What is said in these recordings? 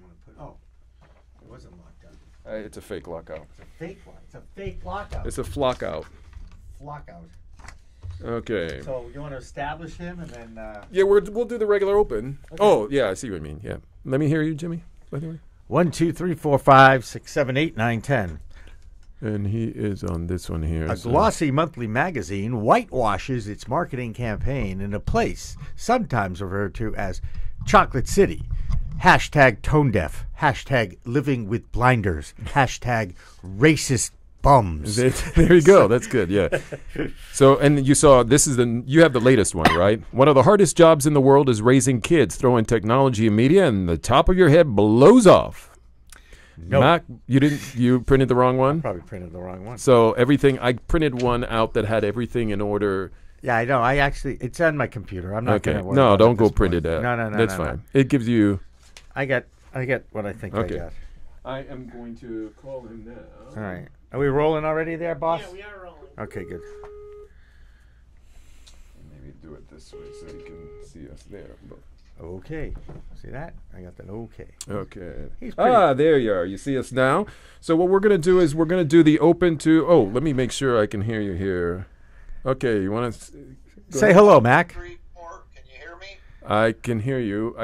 want to put. Oh, it wasn't locked up. It's a fake lockout. It's a fake one. It's a fake lockout. It's a flockout. Flockout. Okay. So you want to establish him and then. Yeah, we'll do the regular open. Okay. Oh, yeah, I see what you mean. Yeah. Let me hear you, Jimmy. By the way. 1, 2, 3, 4, 5, 6, 7, 8, 9, 10. And he is on this one here. A glossy monthly magazine whitewashes its marketing campaign in a place sometimes referred to as Chocolate City. Hashtag tone deaf. Hashtag living with blinders. Hashtag racist bums. There you go. That's good. Yeah. So, and you saw you have the latest one, right? One of the hardest jobs in the world is raising kids. Throw in technology and media, and the top of your head blows off. No, Mac, you printed the wrong one? Probably printed the wrong one. So I printed one out that had everything in order. Yeah, I know. It's on my computer. I'm not okay. going to worry. No, about don't go point. print it out. No. That's fine. It gives you. I get what I think okay. I got. I am going to call him now. All right. Are we rolling already there, boss? Yeah, we are rolling. Okay, good. Maybe do it this way so you can see us there. But. Okay. See that? I got that okay. Okay. Ah, there you are. You see us now? So what we're going to do is we're going to do the open to... Oh, let me make sure I can hear you here. Okay, you want to... Say hello, Mac. 3, 4. Can you hear me? I can hear you.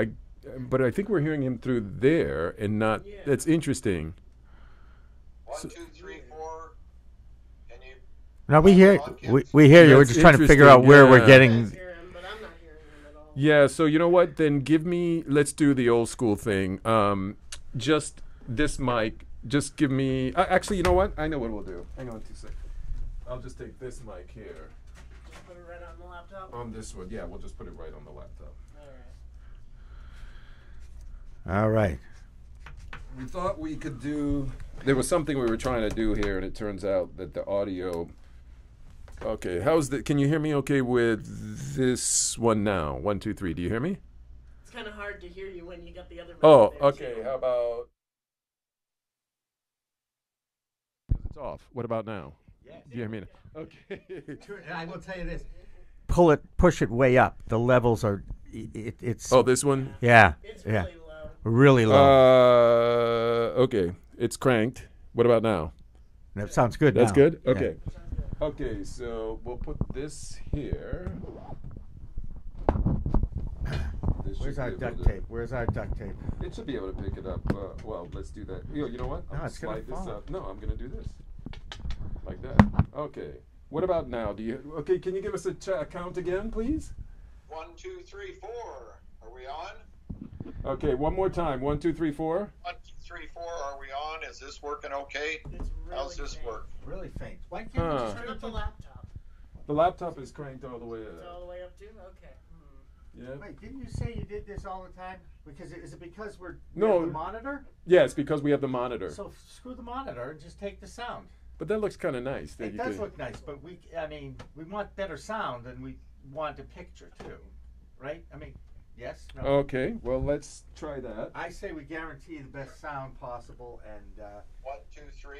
But I think we're hearing him through there and not... Yeah. That's interesting. 1, 2, 3, 4. Can you... No, we hear you. We're just trying to figure out where we're getting... Yeah, so you know what? Then let's do the old school thing. Just this mic, just give me, actually, you know what? I know what we'll do. Hang on 2 seconds. I'll just take this mic here. Just put it right on the laptop? On this one, yeah, we'll just put it right on the laptop. All right. We thought we could there was something we were trying to do here, and it turns out that the audio... Okay, can you hear me okay with this one now? 1, 2, 3. Do you hear me? It's kind of hard to hear you when you got the other. Oh, okay. Too. How about? It's off. What about now? Yes. Do you hear me? Okay. I will tell you this. Push it way up. The levels are. It's. Oh, this one. Yeah. It's yeah. really low. Really low. Okay. It's cranked. What about now? That sounds good. That's now. good. Okay. Yeah. Okay, so we'll put this here. Where's our duct tape? Where's our duct tape? It should be able to pick it up. Well, let's do that. You know what? No, it's slide gonna this fall. up. No, I'm going to do this. Like that. Okay. What about now? Okay, can you give us a count again, please? 1, 2, 3, 4. Are we on? Okay, one more time. 1, 2, 3, 4. 1, 2, 3, 4. Are we on? Is this working okay? It's really How's this faint. work? Really faint. Why can't you just Turn up the laptop. The laptop is cranked all the way It's all up. the way up too? Okay. Yeah. Wait, didn't you say you did this all the time? Is it because we No. have the monitor? Yeah, it's because we have the monitor. So screw the monitor and just take the sound. But that looks kind of nice. It does look nice, but we want better sound and we want a picture too, right? Yes? No? Okay, well, let's try that. I say we guarantee the best sound possible and... 1, 2, 3.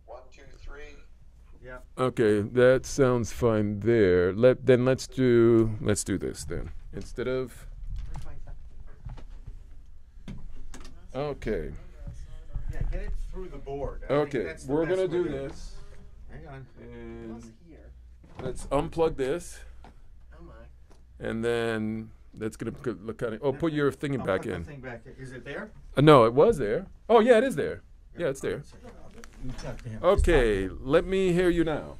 1, 2, 3. Yeah. Okay, that sounds fine there. Let's do this then. Instead of... Okay. Yeah, get it through the board. Okay, we're going to do this. Hang on. And Here. let's unplug this. Oh my. And then that's going to look kind of... Oh, put your thingy back in. Thing back in. Is it there? No, it was there. Oh, yeah, it is there. Yeah, it's there. Talk to him. Okay, let me hear you now.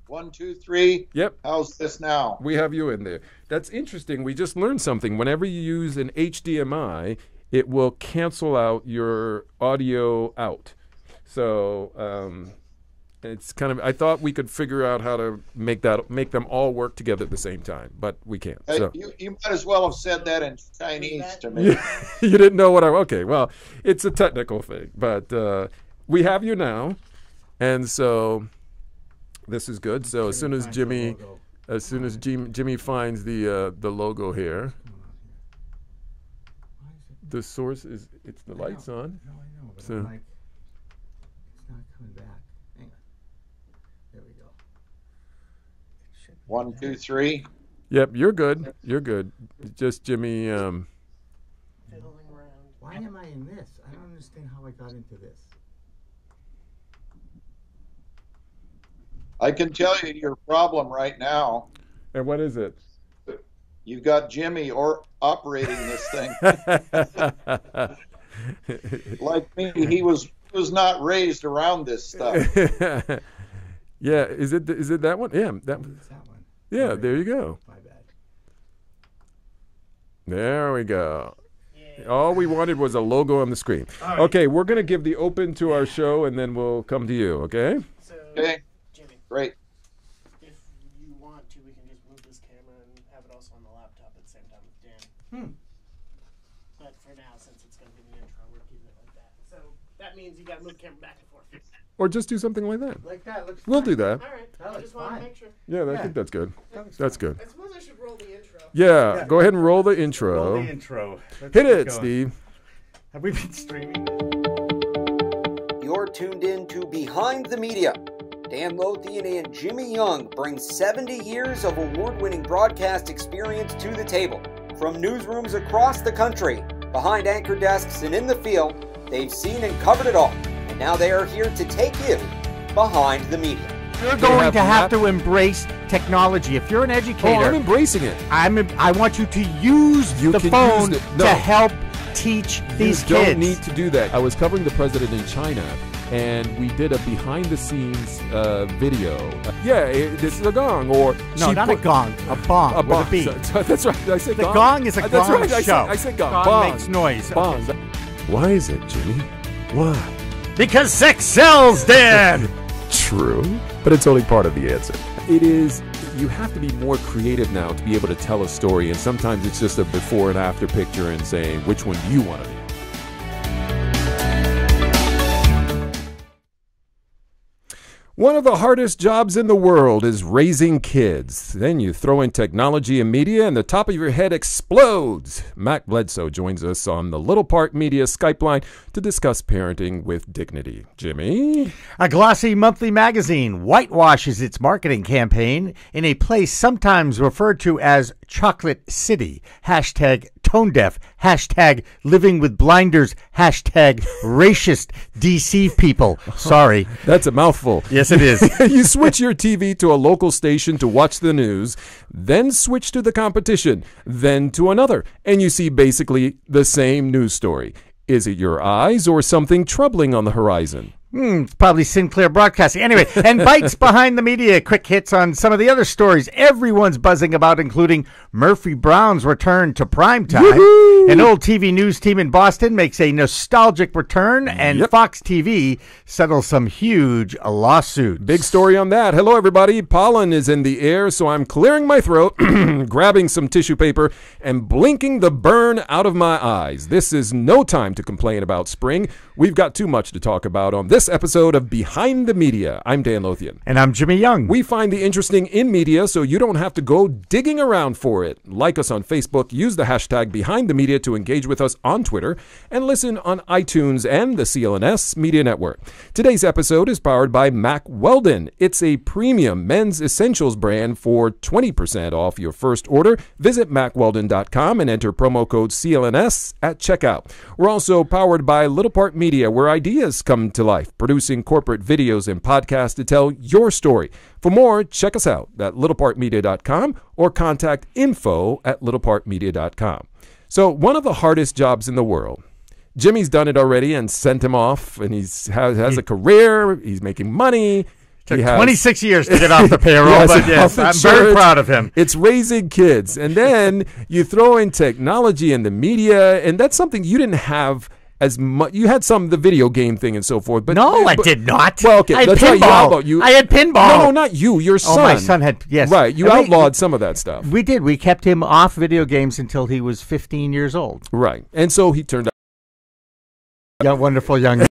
1, 2, 3. Yep. How's this now? We have you in there. That's interesting. We just learned something. Whenever you use an HDMI, it will cancel out your audio out. So it's kind of. I thought we could figure out how to make them all work together at the same time, but we can't. Hey, So you might as well have said that in Chinese to me. you didn't know what I. Okay, well, it's a technical thing, but we have you now, and so this is good. So as soon as Jimmy finds the logo here. The source it's the lights on. No, I know, but So- I'm like, it's not coming back. Hang on. There we go. 1, 2, 3. Yep, you're good. You're good. Just Jimmy. Fiddling understand how I got into this. I can tell you your problem right now. And what is it? You've got Jimmy operating this thing. Like me, he was not raised around this stuff. Yeah, is it that one? Yeah, It's that one. yeah. There you go. My bad. There we go. Yeah. All we wanted was a logo on the screen. right. Okay, we're gonna give the open to our show, and then we'll come to you. Okay? So, Okay, Jimmy, great. if you want to, we can just move this camera and have it also on the laptop at the same time with Dan. But for now, since it's going to be the intro, we're keeping it like that. So that means you got to move the camera back and forth. Or just do something like that. Like that looks. We'll fine. do that. All right. That I looks just wanted fine. to make sure. Yeah, I Yeah. think that's good. That looks That's fine. good. I suppose I should roll the intro. Yeah, Yeah. go ahead and roll the intro. Roll the intro. Let's Hit get it, going. Steve. Have we been streaming? You're tuned in to Behind the Media. Dan Lothian and Jimmy Young bring 70 years of award-winning broadcast experience to the table. From newsrooms across the country, behind anchor desks and in the field, they've seen and covered it all. And now they are here to take you behind the media. You're They going have to have map- to embrace technology. If you're an Oh, educator, I'm embracing it. I want you to use You the can phone use it. No. to help teach these You kids. don't need to do that. I was covering the president in China, and we did a behind-the-scenes video. This is a gong, or No, she not put- a gong, a bong A with bong. a B. That's right. Did I say The gong? gong is a That's gong right. show. I said gong. Gong Bong. makes noise. Bong. Why is it, Jimmy? Why? Because sex sells, Dan. True, but it's only part of the answer. It is, you have to be more creative now to be able to tell a story, and sometimes it's just a before and after picture and saying, which one do you want to be? One of the hardest jobs in the world is raising kids. Then you throw in technology and media and the top of your head explodes. Mac Bledsoe joins us on the Little Part Media Skype line to discuss parenting with dignity. Jimmy? A glossy monthly magazine whitewashes its marketing campaign in a place sometimes referred to as Chocolate City. Hashtag tone deaf. Hashtag living with blinders. Hashtag racist DC people. Sorry. That's a mouthful. Yes, it is. You switch your TV to a local station to watch the news, then switch to the competition, then to another, and you see basically the same news story. Is it your eyes or something troubling on the horizon? It's probably Sinclair Broadcasting. Anyway, and bites behind the media. Quick hits on some of the other stories everyone's buzzing about, including Murphy Brown's return to primetime. Woohoo! An old TV news team in Boston makes a nostalgic return, and Yep. Fox TV settles some huge lawsuits. Big story on that. Hello, everybody. Pollen is in the air, so I'm clearing my throat, grabbing some tissue paper, and blinking the burn out of my eyes. This is no time to complain about spring. We've got too much to talk about on this episode of Behind the Media. I'm Dan Lothian. And I'm Jimmy Young. We find the interesting in media so you don't have to go digging around for it. Like us on Facebook, use the hashtag Behind the Media to engage with us on Twitter, and listen on iTunes and the CLNS Media Network. Today's episode is powered by Mack Weldon. It's a premium men's essentials brand. For 20% off your first order, visit MackWeldon.com and enter promo code CLNS at checkout. We're also powered by Little Part Media, where ideas come to life, producing corporate videos and podcasts to tell your story. For more, check us out at littlepartmedia.com or contact info@littlepartmedia.com. So, one of the hardest jobs in the world. Jimmy's done it already and sent him off, and has a career. He's making money. Took He has- 26 years to get off the payroll, Yes, but yes, health I'm very insurance. proud of him. It's raising kids. And then you throw in technology and the media, and that's something you didn't have as much. You had some of the video game thing and so forth. But No, I but- did not. Well, okay, I had that's right. pinball. How about you? I had pinball. No, not you. Your son. Oh, my son had, yes. Right. You And we- outlawed some of that stuff. We did. We kept him off video games until he was 15 years old. Right. And so he turned out Young, wonderful young.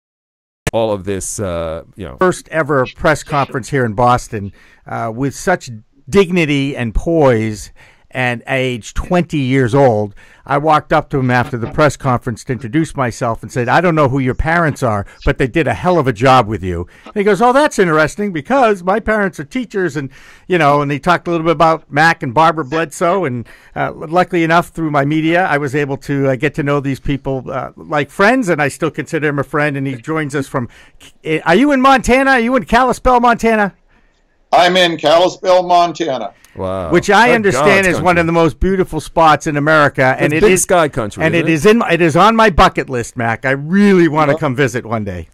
all of this, First ever press conference here in Boston with such dignity and poise And at age 20 years old, I walked up to him after the press conference to introduce myself and said, I don't know who your parents are, but they did a hell of a job with you. And he goes, oh, that's interesting because my parents are teachers. And, and he talked a little bit about Mac and Barbara Bledsoe. And luckily enough, through my media, I was able to get to know these people like friends, and I still consider him a friend. And he joins us from, are you in Montana? Are you in Kalispell, Montana? I'm in Kalispell, Montana. Wow. Which I understand is one of the most beautiful spots in America, and it is sky country, and it is on my bucket list, Mac. I really want to come visit one day.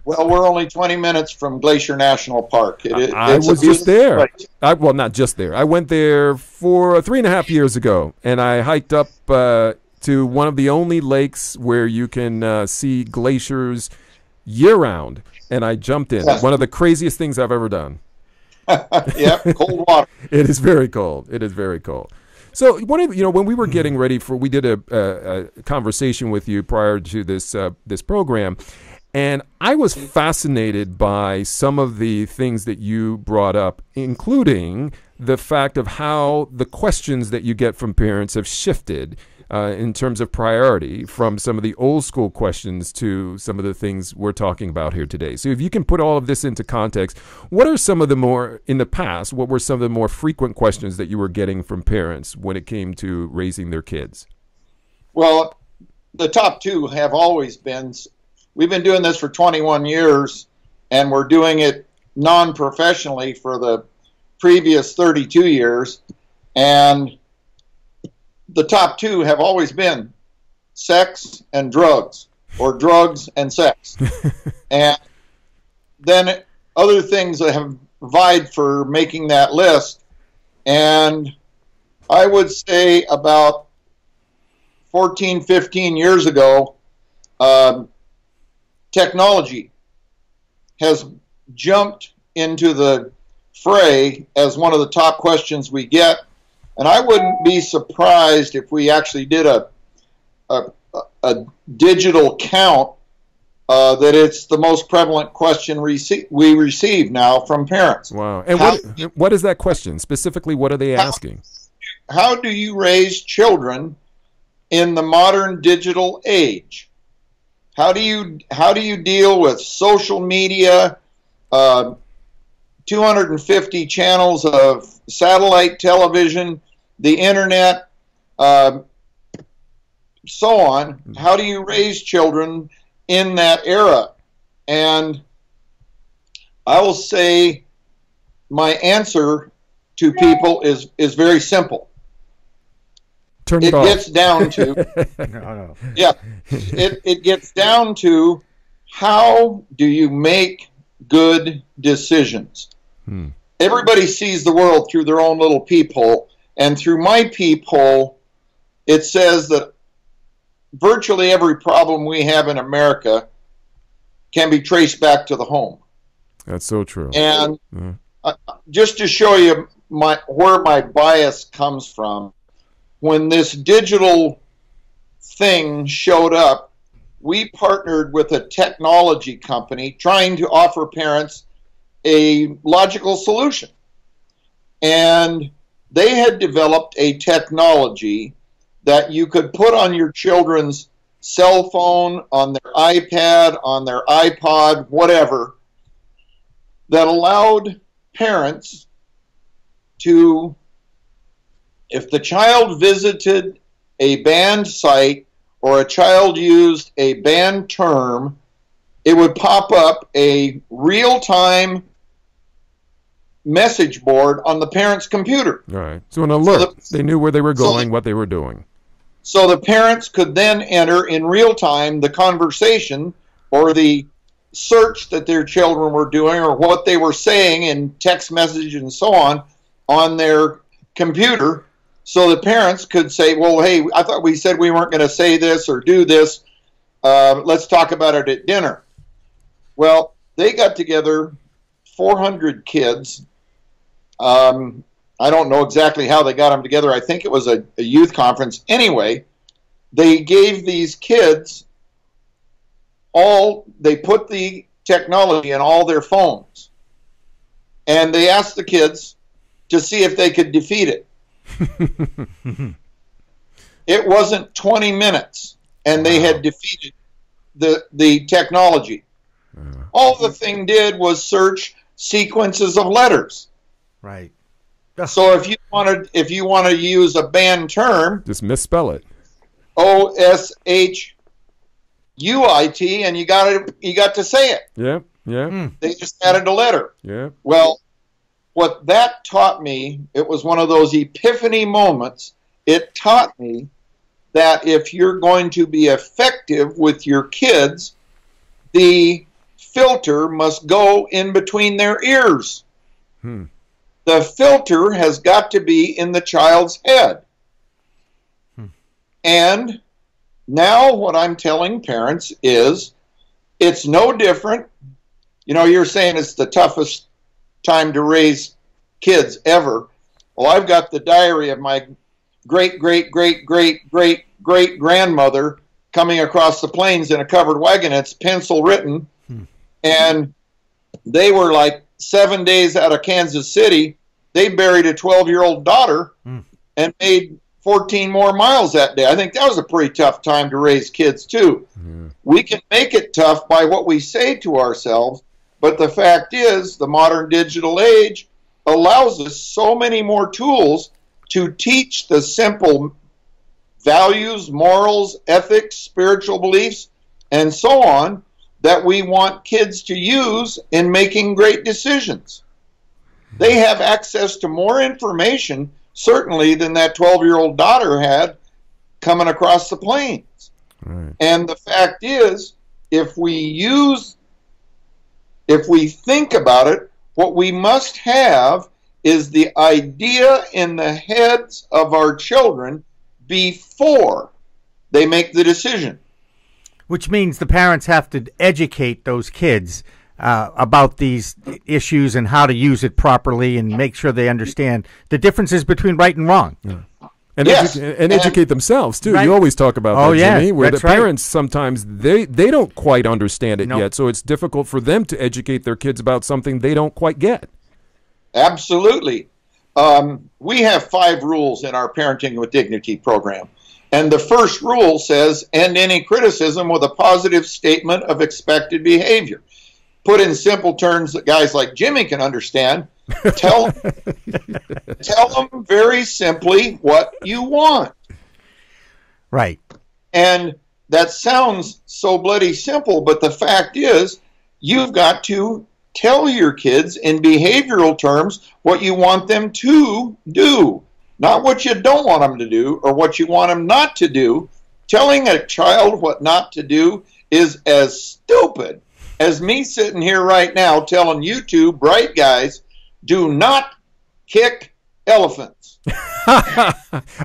Well, we're only 20 minutes from Glacier National Park. I was just there. Well, not just there. I went there for 3.5 years ago, and I hiked up to one of the only lakes where you can see glaciers year-round, and I jumped in. Yes. One of the craziest things I've ever done. Yeah, cold water. It is very cold. It is very cold. So when we were getting ready we did a conversation with you prior to this program, and I was fascinated by some of the things that you brought up, including the fact of how the questions that you get from parents have shifted in terms of priority from some of the old school questions to some of the things we're talking about here today. So if you can put all of this into context, what were some of the more frequent questions that you were getting from parents when it came to raising their kids? Well, the top two have always been, we've been doing this for 21 years, and we're doing it non-professionally for the previous 32 years, and the top two have always been sex and drugs, or drugs and sex. And then other things that have vied for making that list. And I would say about 14, 15 years ago, technology has jumped into the fray as one of the top questions we get. And I wouldn't be surprised if we actually did a digital count that it's the most prevalent question we receive now from parents. Wow. And what is that question? Specifically, what are they asking? How do you raise children in the modern digital age? How do you deal with social media, 250 channels of satellite television, the internet, so on? How do you raise children in that era? And I will say my answer to people is very simple. Turn it off. Gets down to No. yeah, it gets down to how do you make good decisions? Everybody sees the world through their own little peephole, and through my peephole, it says that virtually every problem we have in America can be traced back to the home. That's so true. And just to show you where my bias comes from, when this digital thing showed up, we partnered with a technology company trying to offer parents a logical solution. And they had developed a technology that you could put on your children's cell phone, on their iPad, on their iPod, whatever, that allowed parents to, if the child visited a banned site or a child used a banned term, it would pop up a real-time message board on the parent's computer. All right. So an alert. They knew where they were going, what they were doing. So the parents could then enter in real time the conversation or the search that their children were doing or what they were saying in text message and so on their computer. So the parents could say, well, hey, I thought we said we weren't going to say this or do this. Let's talk about it at dinner. Well, they got together 400 kids. I don't know exactly how they got them together. I think it was a youth conference. Anyway, they gave these kids they put the technology in all their phones. And they asked the kids to see if they could defeat it. It wasn't 20 minutes, and they had defeated the technology. All the thing did was search sequences of letters. Right. So if you want to use a banned term, Just misspell it. OSHUIT, and you got to say it. Yeah, yeah, They just added a letter. yeah. Well, what that taught me, it was one of those epiphany moments. It taught me that if you're going to be effective with your kids, the filter must go in between their ears. The filter has got to be in the child's head. And now what I'm telling parents is it's no different. You know, you're saying it's the toughest time to raise kids ever. Well, I've got the diary of my great-great-great-great-great-grandmother coming across the plains in a covered wagon. It's pencil written. And they were like 7 days out of Kansas City. They buried a 12-year-old daughter and made 14 more miles that day. I think that was a pretty tough time to raise kids, too. We can make it tough by what we say to ourselves, but the fact is the modern digital age allows us so many more tools to teach the simple values, morals, ethics, spiritual beliefs, and so on that we want kids to use in making great decisions. They have access to more information, certainly, than that 12-year-old daughter had coming across the plains. Right. And the fact is, if we think about it, what we must have is the idea in the heads of our children before they make the decision. Which means the parents have to educate those kids about these issues and how to use it properly and make sure they understand the differences between right and wrong. Yeah. And, Yes. educate themselves, too. Right. You always talk about that, yeah, Jimmy, where the that's right. parents sometimes, they don't quite understand it Nope. yet, so it's difficult for them to educate their kids about something they don't quite get. Absolutely. We have 5 rules in our Parenting with Dignity program. And the first rule says, end any criticism with a positive statement of expected behavior. Put in simple terms that guys like Jimmy can understand. Tell them very simply what you want. Right. And that sounds so bloody simple, but the fact is, you've got to tell your kids in behavioral terms what you want them to do, not what you don't want them to do or what you want them not to do. Telling a child what not to do is as stupid as me sitting here right now telling you two bright guys, do not kick elephants. I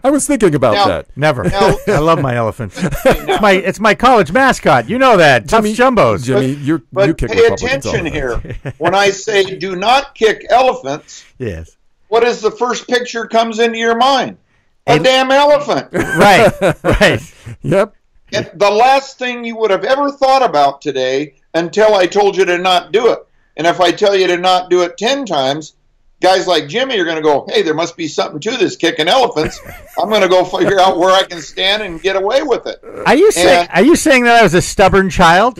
was thinking about Now- that. Never. Now- I love my elephants. It's my college mascot. You know that. Tough Jumbos. Jimmy, you But kick pay Republicans all attention the time. here. When I say do not kick elephants, Yes. what is the first picture comes into your mind? A And- damn elephant. Right. Right. Yep. And the last thing you would have ever thought about today until I told you to not do it. And if I tell you to not do it 10 times, guys like Jimmy are going to go, hey, there must be something to this kicking elephants. I'm going to go figure out where I can stand and get away with it. Are you saying that I was a stubborn child?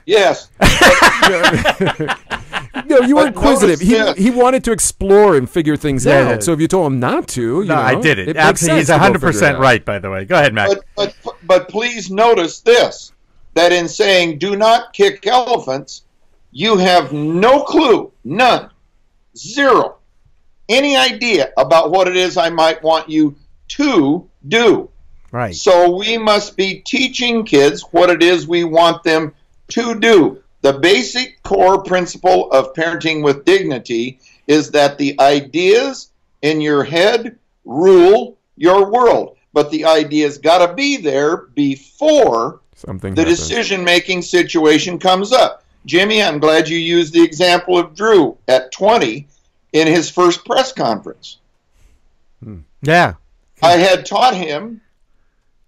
Yes. No, you were But inquisitive. notice He wanted to explore and figure things Yeah. out. So if you told him not to, you No, know, I did it. makes Absolutely. He's sense to go 100% figure it out. right, by the way. Go ahead, Mac. But please notice this, that in saying do not kick elephants, you have no clue, none, zero, any idea about what it is I might want you to do. Right. So we must be teaching kids what it is we want them to do. The basic core principle of parenting with dignity is that the ideas in your head rule your world. But the ideas got to be there before Something the happens. decision-making situation comes up. Jimmy, I'm glad you used the example of Drew at 20 in his first press conference. Yeah. I had taught him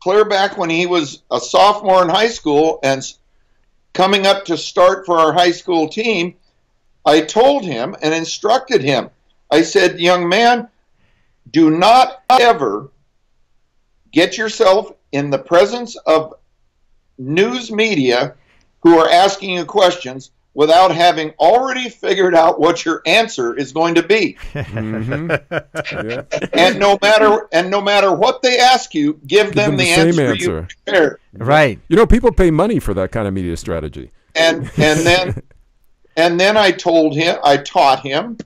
clear back when he was a sophomore in high school and coming up to start for our high school team. I told him and instructed him. I said, young man, do not ever get yourself in the presence of news media who are asking you questions without having already figured out what your answer is going to be. Mm-hmm. Yeah. And no matter what they ask you, give them the same answer you prepared. Right. You know, people pay money for that kind of media strategy. And then I taught him,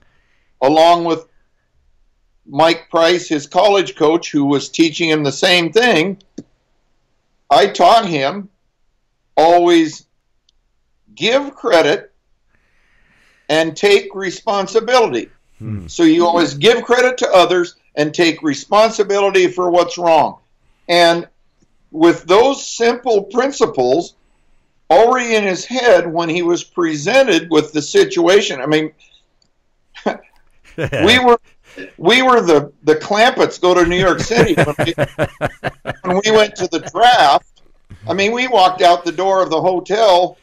along with Mike Price, his college coach, who was teaching him the same thing. I taught him always give credit and take responsibility. So you always give credit to others and take responsibility for what's wrong. And with those simple principles already in his head when he was presented with the situation, I mean, we were the Clampetts go to New York City when we went to the draft. I mean, we walked out the door of the hotel,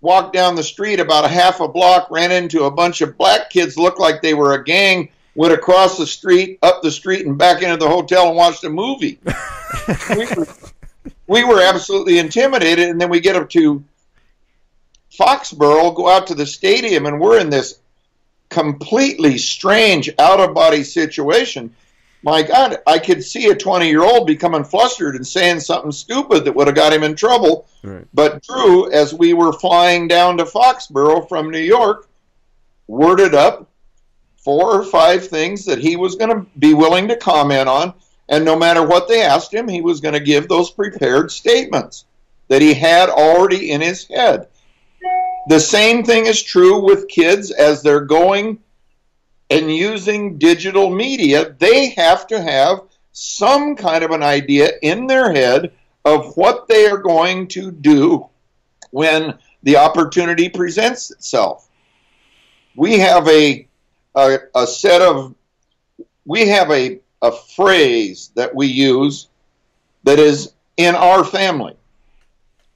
walked down the street about a half a block, ran into a bunch of black kids, looked like they were a gang, went across the street, up the street, and back into the hotel and watched a movie. we were absolutely intimidated, and then we get up to Foxborough, go out to the stadium, and we're in this completely strange out-of-body situation. My God, I could see a 20-year-old becoming flustered and saying something stupid that would have got him in trouble. Right. But Drew, as we were flying down to Foxborough from New York, worded up 4 or 5 things that he was going to be willing to comment on, and no matter what they asked him, he was going to give those prepared statements that he had already in his head. The same thing is true with kids as they're going and using digital media. They have to have some kind of an idea in their head of what they are going to do when the opportunity presents itself. We have a phrase that we use that is in our family.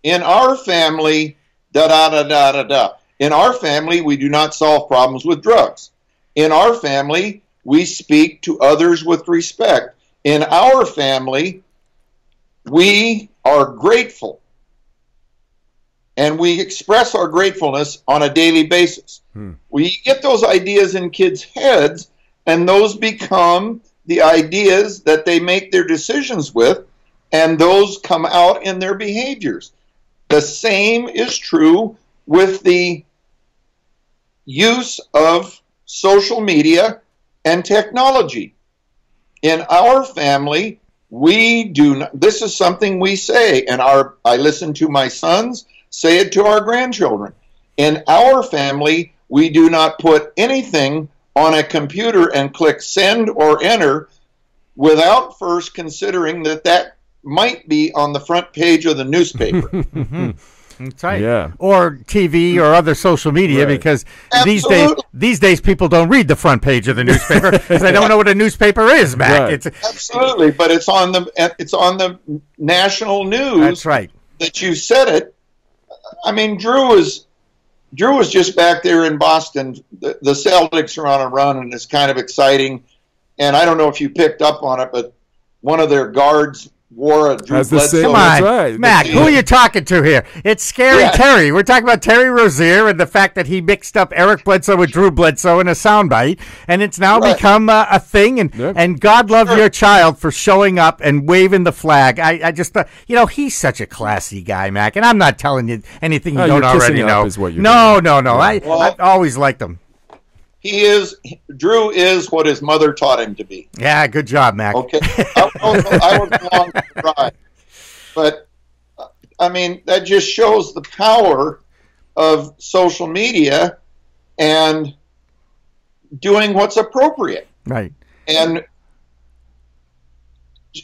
In our family, da-da-da-da-da-da. In our family, we do not solve problems with drugs. In our family, we speak to others with respect. In our family, we are grateful. And we express our gratefulness on a daily basis. We get those ideas in kids' heads, and those become the ideas that they make their decisions with, and those come out in their behaviors. The same is true with the use of social media and technology. In our family, we do not, this is something we say, and I listen to my sons say it to our grandchildren. In our family, we do not put anything on a computer and click send or enter without first considering that might be on the front page of the newspaper. That's right. Yeah. Or TV or other social media, Right. because Absolutely. these days people don't read the front page of the newspaper because they don't know what a newspaper is, Mac. Right. It's Absolutely, but it's on the national news. That's right. That you said it. I mean, Drew was just back there in Boston. The Celtics are on a run, and it's kind of exciting. And I don't know if you picked up on it, but one of their guards wore a Drew Has the Bledsoe. same- Come That's on, right. Mac, who are you talking to here? It's Scary Yeah. Terry. We're talking about Terry Rozier and the fact that he mixed up Eric Bledsoe with Drew Bledsoe in a soundbite, and it's now Right. become a thing. And Yep. and God love your child for showing up and waving the flag. I just thought, he's such a classy guy, Mac, and I'm not telling you anything you Oh, don't you're kissing already up know. is what you're No. Well- I've always liked him. Drew is what his mother taught him to be. Yeah, good job, Mac. Okay, I was along for the ride, but I mean that just shows the power of social media and doing what's appropriate. Right. And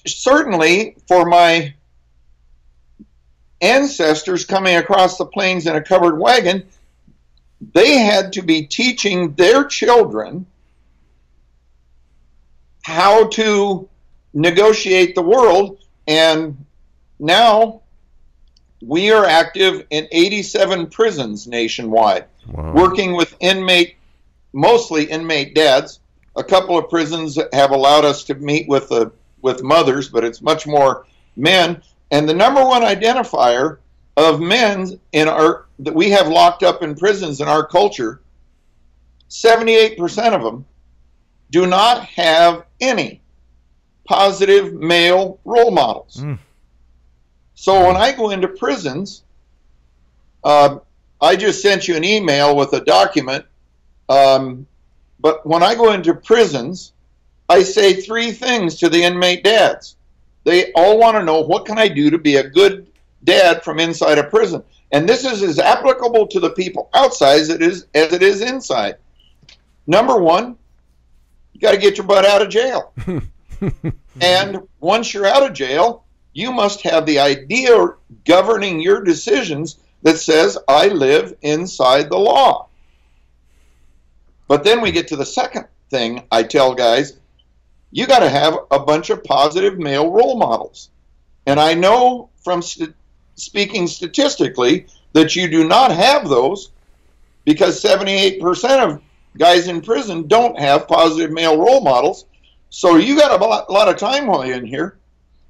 certainly for my ancestors coming across the plains in a covered wagon, they had to be teaching their children how to negotiate the world. And now we are active in 87 prisons nationwide, Wow. working with mostly inmate dads, A couple of prisons have allowed us to meet with mothers, but it's much more men. And the number one identifier of men that we have locked up in prisons in our culture, 78% of them do not have any positive male role models. So when I go into prisons, I just sent you an email with a document, but when I go into prisons, I say 3 things to the inmate dads. They all want to know, what can I do to be a good dad from inside a prison? And this is as applicable to the people outside as it is inside. Number 1, you got to get your butt out of jail. And once you're out of jail, you must have the idea governing your decisions that says, I live inside the law. But then we get to the second thing I tell guys, you got to have a bunch of positive male role models. And I know from speaking statistically that you do not have those, because 78% of guys in prison don't have positive male role models. So you got a lot of time while you're in here.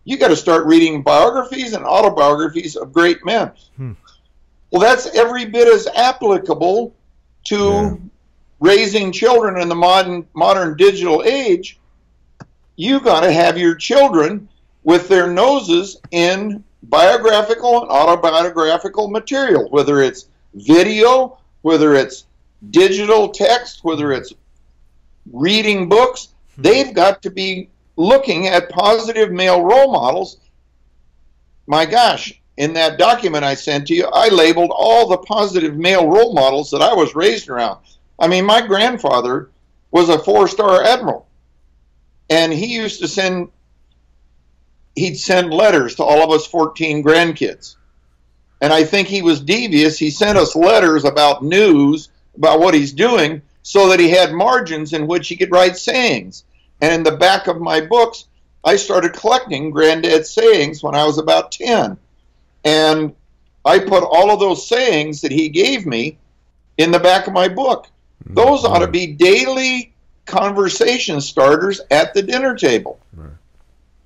You got to start reading biographies and autobiographies of great men. Well, that's every bit as applicable to raising children in the modern digital age. You got to have your children with their noses in biographical and autobiographical material, whether it's video, whether it's digital text, whether it's reading books. They've got to be looking at positive male role models. My gosh, in that document I sent to you, I labeled all the positive male role models that I was raised around. I mean, my grandfather was a 4-star admiral, and he used to he'd send letters to all of us 14 grandkids. And I think he was devious. He sent us letters about news, about what he's doing, so that he had margins in which he could write sayings. And in the back of my books, I started collecting granddad's sayings when I was about 10. And I put all of those sayings that he gave me in the back of my book. Those ought to be daily conversation starters at the dinner table.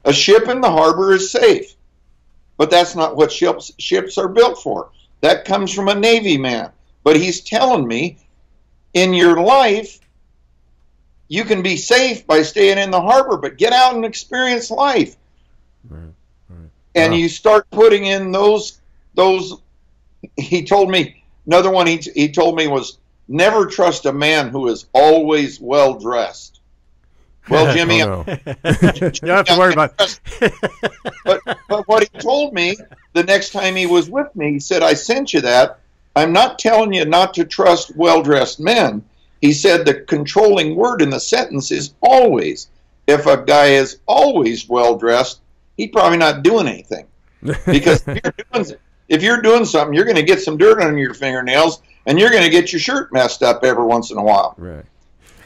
A ship in the harbor is safe, but that's not what ships are built for. That comes from a Navy man. But he's telling me, in your life, you can be safe by staying in the harbor, but get out and experience life. And you start putting in those. He told me, another one he told me was, never trust a man who is always well dressed. Well, Jimmy, you don't have to worry about it. but what he told me the next time he was with me, he said, I sent you that. I'm not telling you not to trust well-dressed men. He said the controlling word in the sentence is always. If a guy is always well-dressed, he's probably not doing anything. Because if you're doing something, you're going to get some dirt on your fingernails, and you're going to get your shirt messed up every once in a while. Right.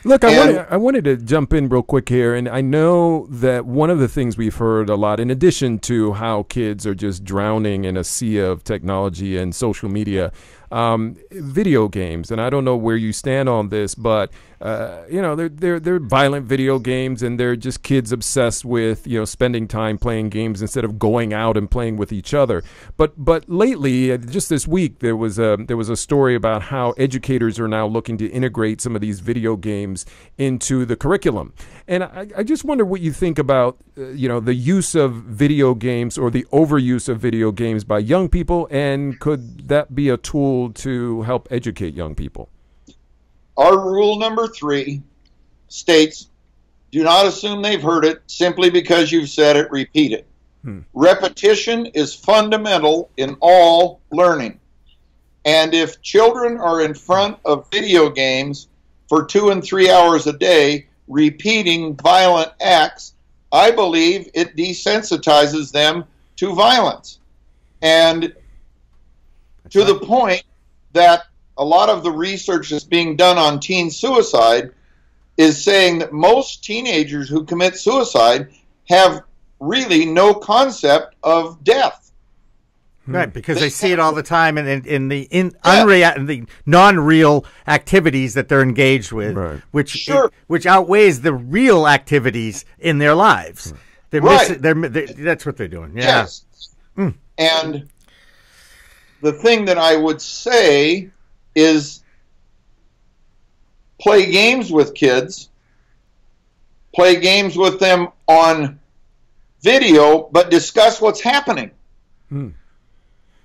Look, I wanted to jump in real quick here, and I know that one of the things we've heard a lot, in addition to how kids are just drowning in a sea of technology and social media, video games, and I don't know where you stand on this, but they're violent video games, and they're just kids obsessed with spending time playing games instead of going out and playing with each other. But lately, just this week, there was a story about how educators are now looking to integrate some of these video games into the curriculum, and I just wonder what you think about the use of video games or the overuse of video games by young people, and could that be a tool to help educate young people? Our rule number 3 states, do not assume they've heard it. Simply because you've said it, repeat it. Repetition is fundamental in all learning. And if children are in front of video games for 2 and 3 hours a day, repeating violent acts, I believe it desensitizes them to violence. And to the point that a lot of the research that's being done on teen suicide is saying that most teenagers who commit suicide have really no concept of death. Right, because they see it all the time in the non-real activities that they're engaged with, Right. which outweighs the real activities in their lives. They're Right. that's what they're doing. Yeah. Yes. And the thing that I would say is play games with kids, play games with them on video, but discuss what's happening.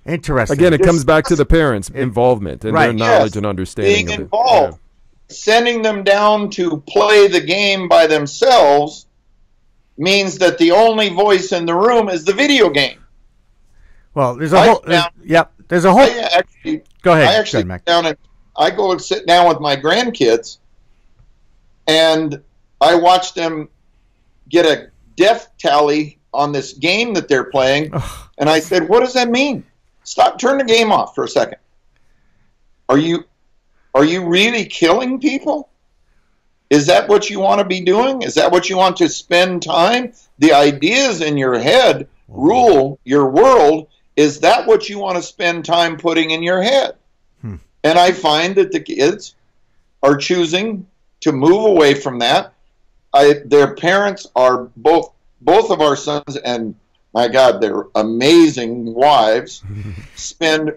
Interesting. Again, it comes back to the parents' involvement and their Right. knowledge Yes. and understanding Being of involved. it. Sending them down to play the game by themselves means that the only voice in the room is the video game. Well, there's a whole. There's a whole. I actually, Go ahead. I actually Go ahead, Mac. sit down and I go and sit down with my grandkids, and I watch them get a death tally on this game that they're playing, and I said, "What does that mean? Stop! Turn the game off for a second. Are you really killing people? Is that what you want to be doing? Is that what you want to spend time? The ideas in your head rule your world. Is that what you want to spend time putting in your head?" And I find that the kids are choosing to move away from that. Their parents are both of our sons, and my God, they're amazing wives, spend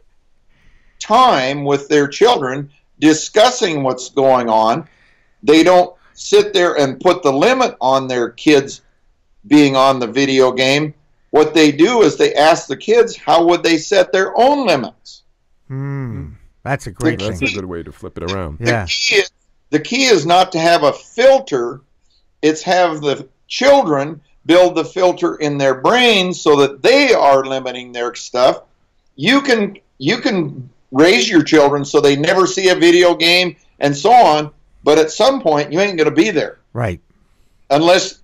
time with their children discussing what's going on. They don't sit there and put the limit on their kids being on the video game. What they do is they ask the kids how would they set their own limits. That's a great That's thing. a good way to flip it around. Yeah. The key is not to have a filter. It's have the children build the filter in their brains so that they are limiting their stuff. You can raise your children so they never see a video game and so on, but at some point you ain't going to be there. Right. Unless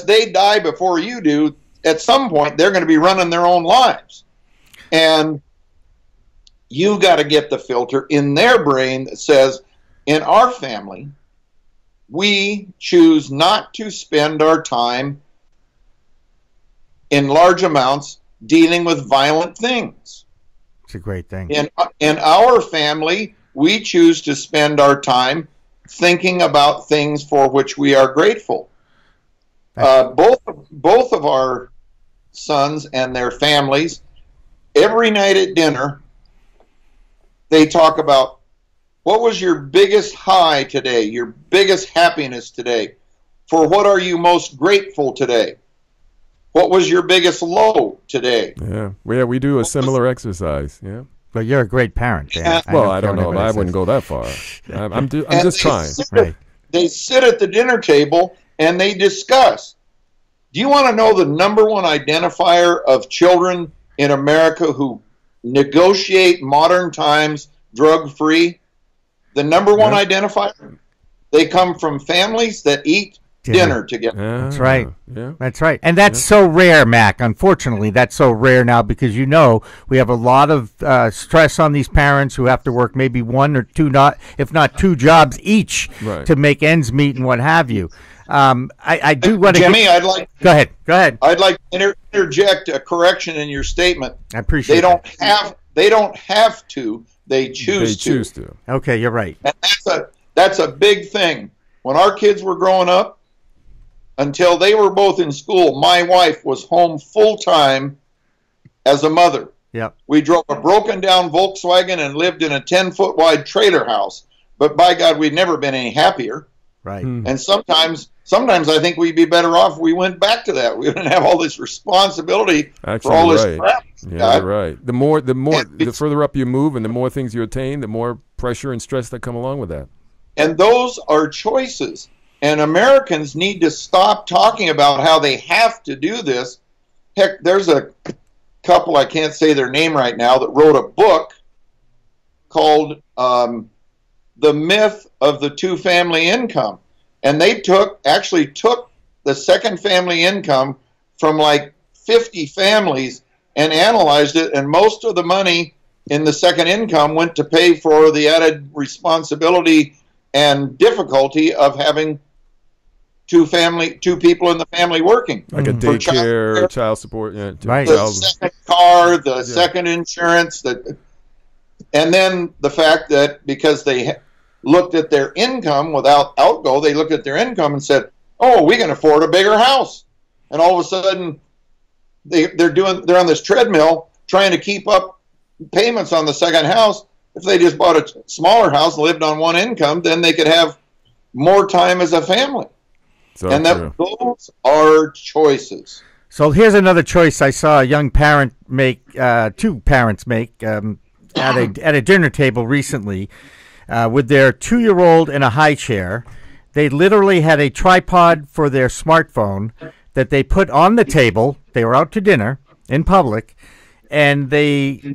they die before you do, at some point they're going to be running their own lives. And you've got to get the filter in their brain that says, in our family, we choose not to spend our time in large amounts dealing with violent things. It's a great thing. In our family, we choose to spend our time thinking about things for which we are grateful. Both of our sons and their families, every night at dinner, they talk about what was your biggest high today, your biggest happiness today, for what are you most grateful today? What was your biggest low today? Yeah, we do a similar exercise. Yeah. But you're a great parent, Dan. Well, I don't know. I wouldn't go that far. I'm just trying. Right. They sit at the dinner table and they discuss. Do you want to know the number one identifier of children in America who negotiate modern times drug-free? The number one identifier? They come from families that eat dinner together. That's right. Yeah. That's right. And that's so rare, Mac. Unfortunately, that's so rare now because, we have a lot of stress on these parents who have to work maybe one or two, if not two jobs each to make ends meet and what have you. I do want to... Jimmy, Go ahead. I'd like to interject a correction in your statement. I appreciate They don't have to. They choose to. Okay, you're right. And that's a big thing. When our kids were growing up, until they were both in school, my wife was home full-time as a mother. Yep. We drove a broken-down Volkswagen and lived in a 10-foot wide trailer house. But by God, we'd never been any happier. Right. And sometimes I think we'd be better off if we went back to that. We wouldn't have all this responsibility for all this crap. Yeah, you're right. The further up you move and the more things you attain, the more pressure and stress that come along with that. And those are choices. And Americans need to stop talking about how they have to do this. Heck, there's a couple, I can't say their name right now, that wrote a book called The Myth of the Two-Family Income. And they actually took the second family income from like 50 families and analyzed it, and most of the money in the second income went to pay for the added responsibility and difficulty of having two people in the family working. Like a For daycare, child support, yeah, the child. second car, the second insurance, and then the fact that because they looked at their income without outgo, they looked at their income and said, "Oh, we can afford a bigger house," and all of a sudden they're on this treadmill trying to keep up payments on the second house. If they just bought a smaller house and lived on one income, then they could have more time as a family. So And those are choices. So here's another choice I saw a young parent make, two parents make at a dinner table recently with their 2-year-old in a high chair. They literally had a tripod for their smartphone that they put on the table. They were out to dinner in public, and they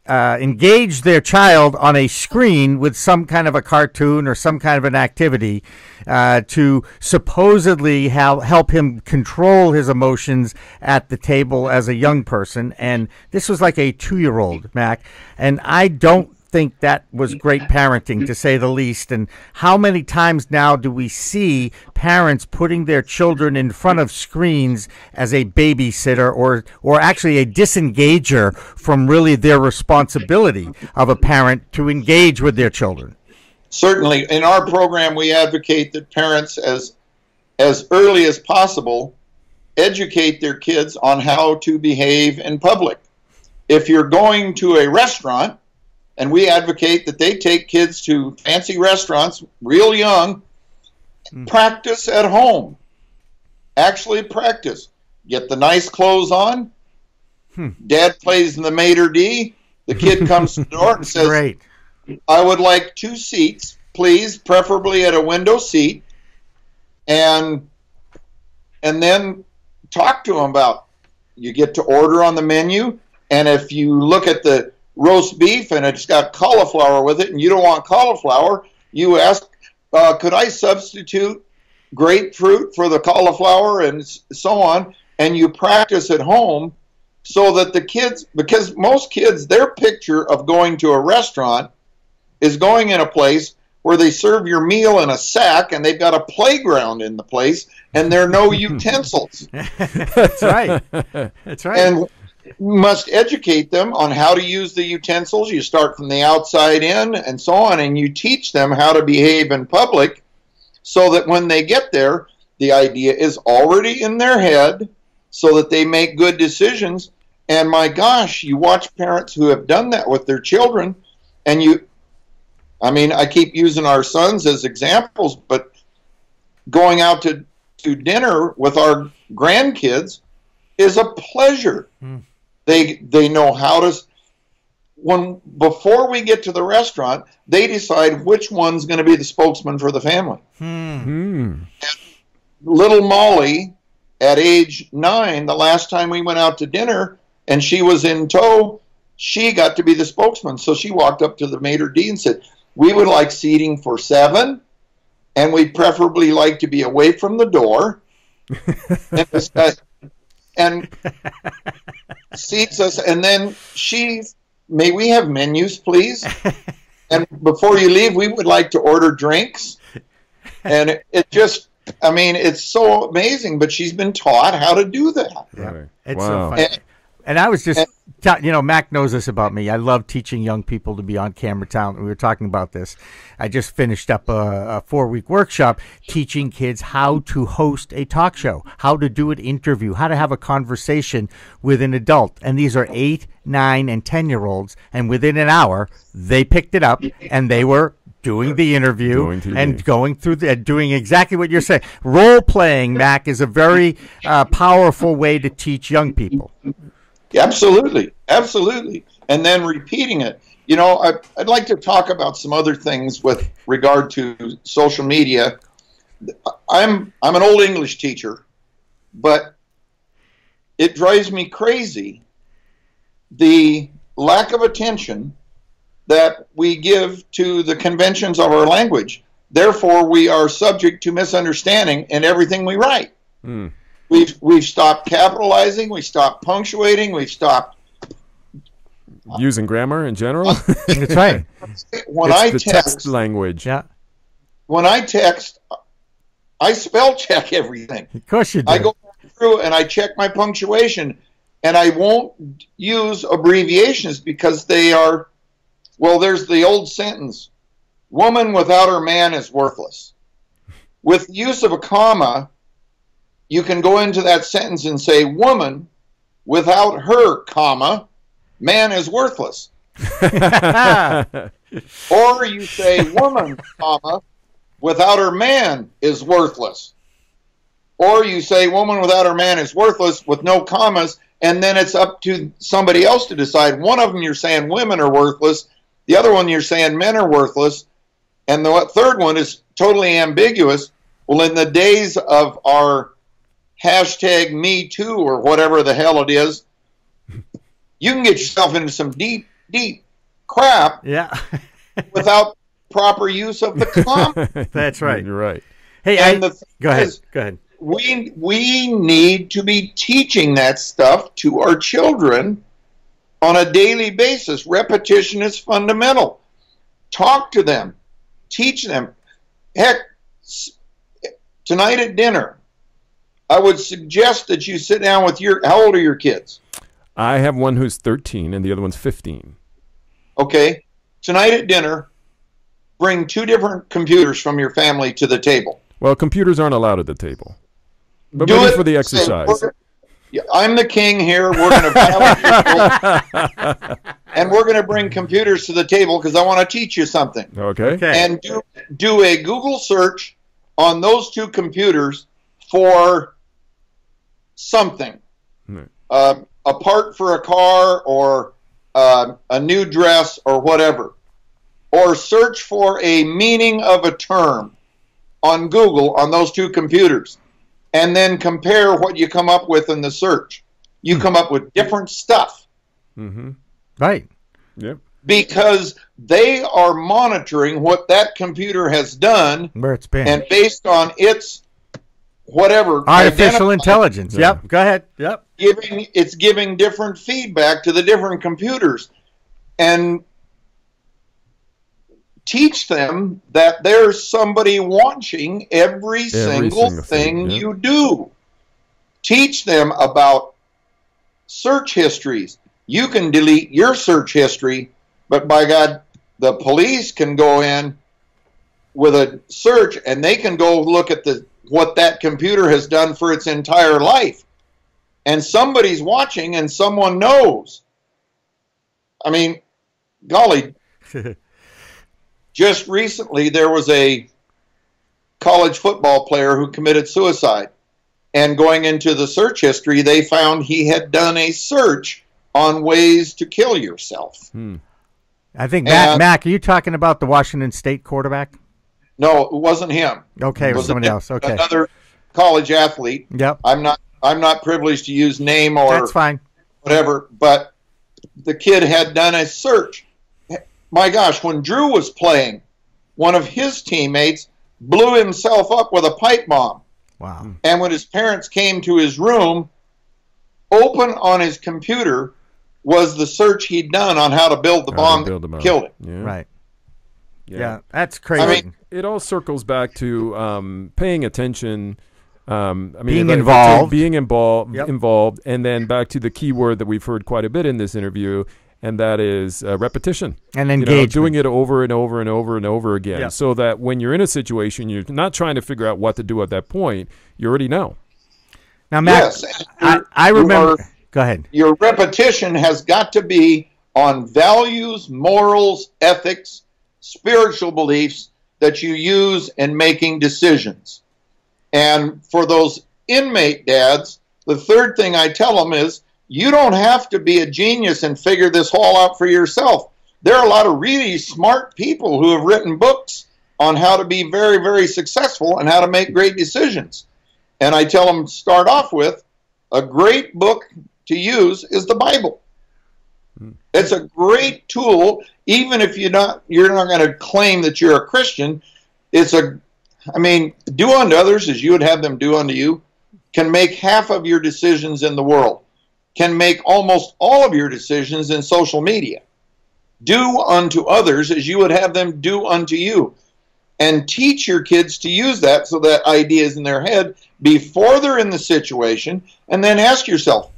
engaged their child on a screen with some kind of a cartoon or some kind of an activity to supposedly help him control his emotions at the table as a young person. And this was like a 2-year-old, Mac. And I don't think that was great parenting, to say the least. And how many times now do we see parents putting their children in front of screens as a babysitter or actually a disengager from really their responsibility of a parent to engage with their children? Certainly. In our program, we advocate that parents, as early as possible, educate their kids on how to behave in public. If you're going to a restaurant, and we advocate that they take kids to fancy restaurants real young, practice at home. Actually practice. Get the nice clothes on. Dad plays in the maitre d'. The kid comes to the door and says, Great. I would like 2 seats, please, preferably at a window seat. And then talk to him about, you get to order on the menu, and if you look at the roast beef and it's got cauliflower with it and you don't want cauliflower, you ask, could I substitute grapefruit for the cauliflower, and so on. And you practice at home so that the kids, because most kids, their picture of going to a restaurant is going in a place where they serve your meal in a sack and they've got a playground in the place and there are no utensils. That's right. That's right. And must educate them on how to use the utensils. You start from the outside in and so on, and you teach them how to behave in public so that when they get there, the idea is already in their head so that they make good decisions. And my gosh, you watch parents who have done that with their children, and I keep using our sons as examples, but going out to dinner with our grandkids is a pleasure. They know how to, before we get to the restaurant, they decide which one's going to be the spokesman for the family. Little Molly, at age 9, the last time we went out to dinner, and she was in tow, she got to be the spokesman. So she walked up to the maitre d' and said, we would like seating for 7, and we'd preferably like to be away from the door. And this guy, and seats us, and then may we have menus, please? And before you leave, we would like to order drinks. And it just, it's so amazing, but she's been taught how to do that. Yeah. It's so funny. And I was just, Mac knows this about me. I love teaching young people to be on camera talent. We were talking about this. I just finished up a 4-week workshop teaching kids how to host a talk show, how to do an interview, how to have a conversation with an adult. And these are 8, 9, and 10-year-olds. And within an hour, they picked it up and they were doing the interview and going through doing exactly what you're saying. Role playing, Mac, is a very powerful way to teach young people. Absolutely. And then repeating it. I'd like to talk about some other things with regard to social media. I'm an old English teacher, but it drives me crazy the lack of attention that we give to the conventions of our language. Therefore, we are subject to misunderstanding in everything we write. We've stopped capitalizing. We stopped punctuating. We've stopped using grammar in general. That's right. When it's I the text text language. Yeah. When I text, I spell check everything. Of course you do. I go through and I check my punctuation, and I won't use abbreviations because they are, well, there's the old sentence, woman without her man is worthless. With the use of a comma, you can go into that sentence and say, woman without her, comma, man is worthless. Or you say, woman, comma, without her man is worthless. Or you say, woman without her man is worthless with no commas, and then it's up to somebody else to decide. One of them you're saying women are worthless, the other one you're saying men are worthless, and the third one is totally ambiguous. Well, in the days of our hashtag Me Too or whatever the hell it is, you can get yourself into some deep, deep crap without proper use of the comma. That's right. You're right. Hey, go ahead. Go ahead. We need to be teaching that stuff to our children on a daily basis. Repetition is fundamental. Talk to them. Teach them. Heck, tonight at dinner, I would suggest that you sit down with how old are your kids? I have one who's 13 and the other one's 15. Okay. Tonight at dinner, bring 2 different computers from your family to the table. Well, computers aren't allowed at the table. But Do maybe it for the exercise. I'm the king here. We're going to and we're going to bring computers to the table because I want to teach you something. Okay. And do a Google search on those 2 computers for something. A part for a car or a new dress or whatever. Or search for a meaning of a term on Google on those 2 computers. And then compare what you come up with in the search. You come up with different stuff. Mm-hmm. Right. Yep. Because they are monitoring what that computer has done. Where it's been. And based on its whatever. Artificial intelligence. Yep. Go ahead. Yep. It's giving different feedback to the different computers. And teach them that there's somebody watching every single thing you do. Teach them about search histories. You can delete your search history, but by God, the police can go in with a search and they can go look at what that computer has done for its entire life. And somebody's watching and someone knows. I mean, golly. Just recently, there was a college football player who committed suicide. And going into the search history, they found he had done a search on ways to kill yourself. I think, Mac, are you talking about the Washington State quarterback? No, it wasn't him. Okay, it was somebody else. Okay. Another college athlete. Yep. I'm not privileged to use name or that's fine. Whatever, but the kid had done a search. My gosh, when Drew was playing, one of his teammates blew himself up with a pipe bomb. Wow. And when his parents came to his room, open on his computer was the search he'd done on how to build the bomb that killed him. Yeah. Right. Yeah, that's crazy. I mean, it all circles back to paying attention. Being involved. Being involved, Yep. involved, and then back to the key word that we've heard quite a bit in this interview, and that is repetition. And engagement. Doing it over and over and over and over again, Yep. so that when you're in a situation, you're not trying to figure out what to do at that point. You already know. Now, Matt, yes, I remember. Go ahead. Your repetition has got to be on values, morals, ethics, spiritual beliefs that you use in making decisions. And for those inmate dads, the third thing I tell them is, you don't have to be a genius and figure this all out for yourself. There are a lot of really smart people who have written books on how to be very, very successful and how to make great decisions. And I tell them, start off with, a great book to use is the Bible. It's a great tool, even if you're not going to claim that you're a Christian. Do unto others as you would have them do unto you, can make half of your decisions in the world, can make almost all of your decisions in social media. Do unto others as you would have them do unto you. and teach your kids to use that so that idea is in their head before they're in the situation. And then ask yourself,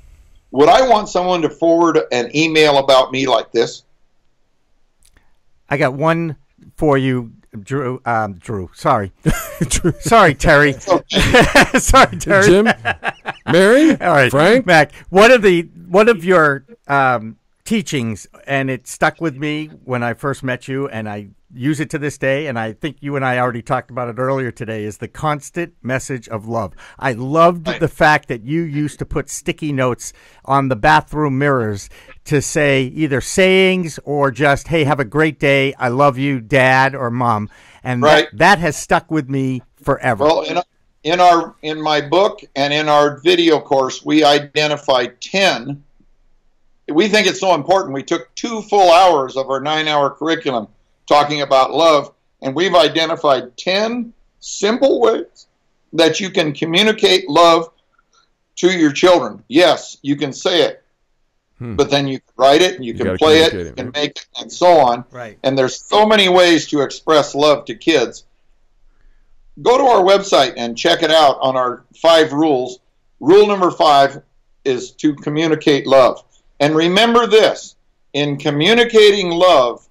would I want someone to forward an email about me like this? I got one for you, Drew. Sorry. Sorry, Terry. Sorry, Terry. Jim, Mary, All right, Frank. Mac. One of your teachings, and it stuck with me when I first met you, and I use it to this day, and I think you and I already talked about it earlier today, is the constant message of love. I loved the fact that you used to put sticky notes on the bathroom mirrors to say either sayings or just, hey, have a great day, I love you, Dad or Mom. And that has stuck with me forever. Well, in my book and in our video course, we identified 10. We think it's so important. We took 2 full hours of our 9-hour curriculum talking about love, and we've identified 10 simple ways that you can communicate love to your children. Yes, you can say it, but then you can write it, and you can play it, you can make it, and so on. Right. And there's so many ways to express love to kids. Go to our website and check it out on our 5 rules. Rule number 5 is to communicate love. And remember this, in communicating love,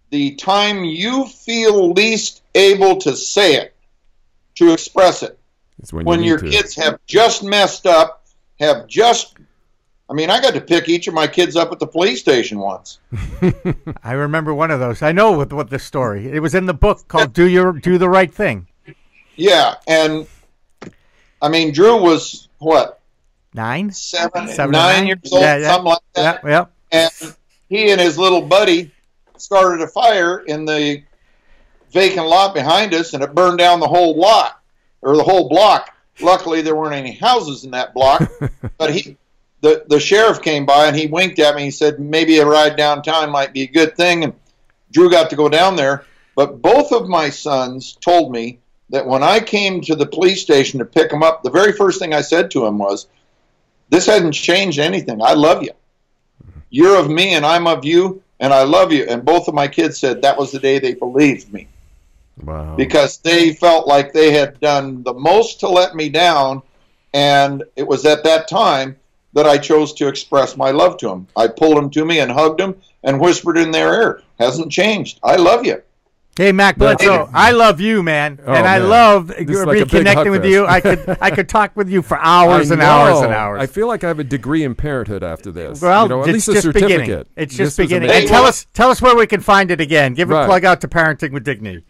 the time you feel least able to say it, to express it, when your kids have just messed up, I got to pick each of my kids up at the police station once. I remember one of those. I know what this story. It was in the book called Do the Right Thing. Yeah, and Drew was what? 9? 7, 7 9 years old, something like that. Yeah. And he and his little buddy started a fire in the vacant lot behind us, and it burned down the whole lot, or the whole block. Luckily, there weren't any houses in that block. But the sheriff came by, and he winked at me. He said, maybe a ride downtown might be a good thing. And Drew got to go down there. But both of my sons told me that when I came to the police station to pick them up, the very first thing I said to him was, this hasn't changed anything. I love you. You're of me, and I'm of you, and I love you. And both of my kids said that was the day they believed me. Wow. Because they felt like they had done the most to let me down, and it was at that time that I chose to express my love to them. I pulled them to me and hugged them and whispered in their ear, hasn't changed. I love you. Hey, Mac Bledsoe, I love you, man. Oh, and I man. love Like reconnecting with you. I could talk with you for hours and hours and hours. I feel like I have a degree in parenthood after this. Well, at it's least a just certificate. beginning. It's This just was beginning. amazing. And tell us where we can find it again. Give a plug out to Parenting with Dignity.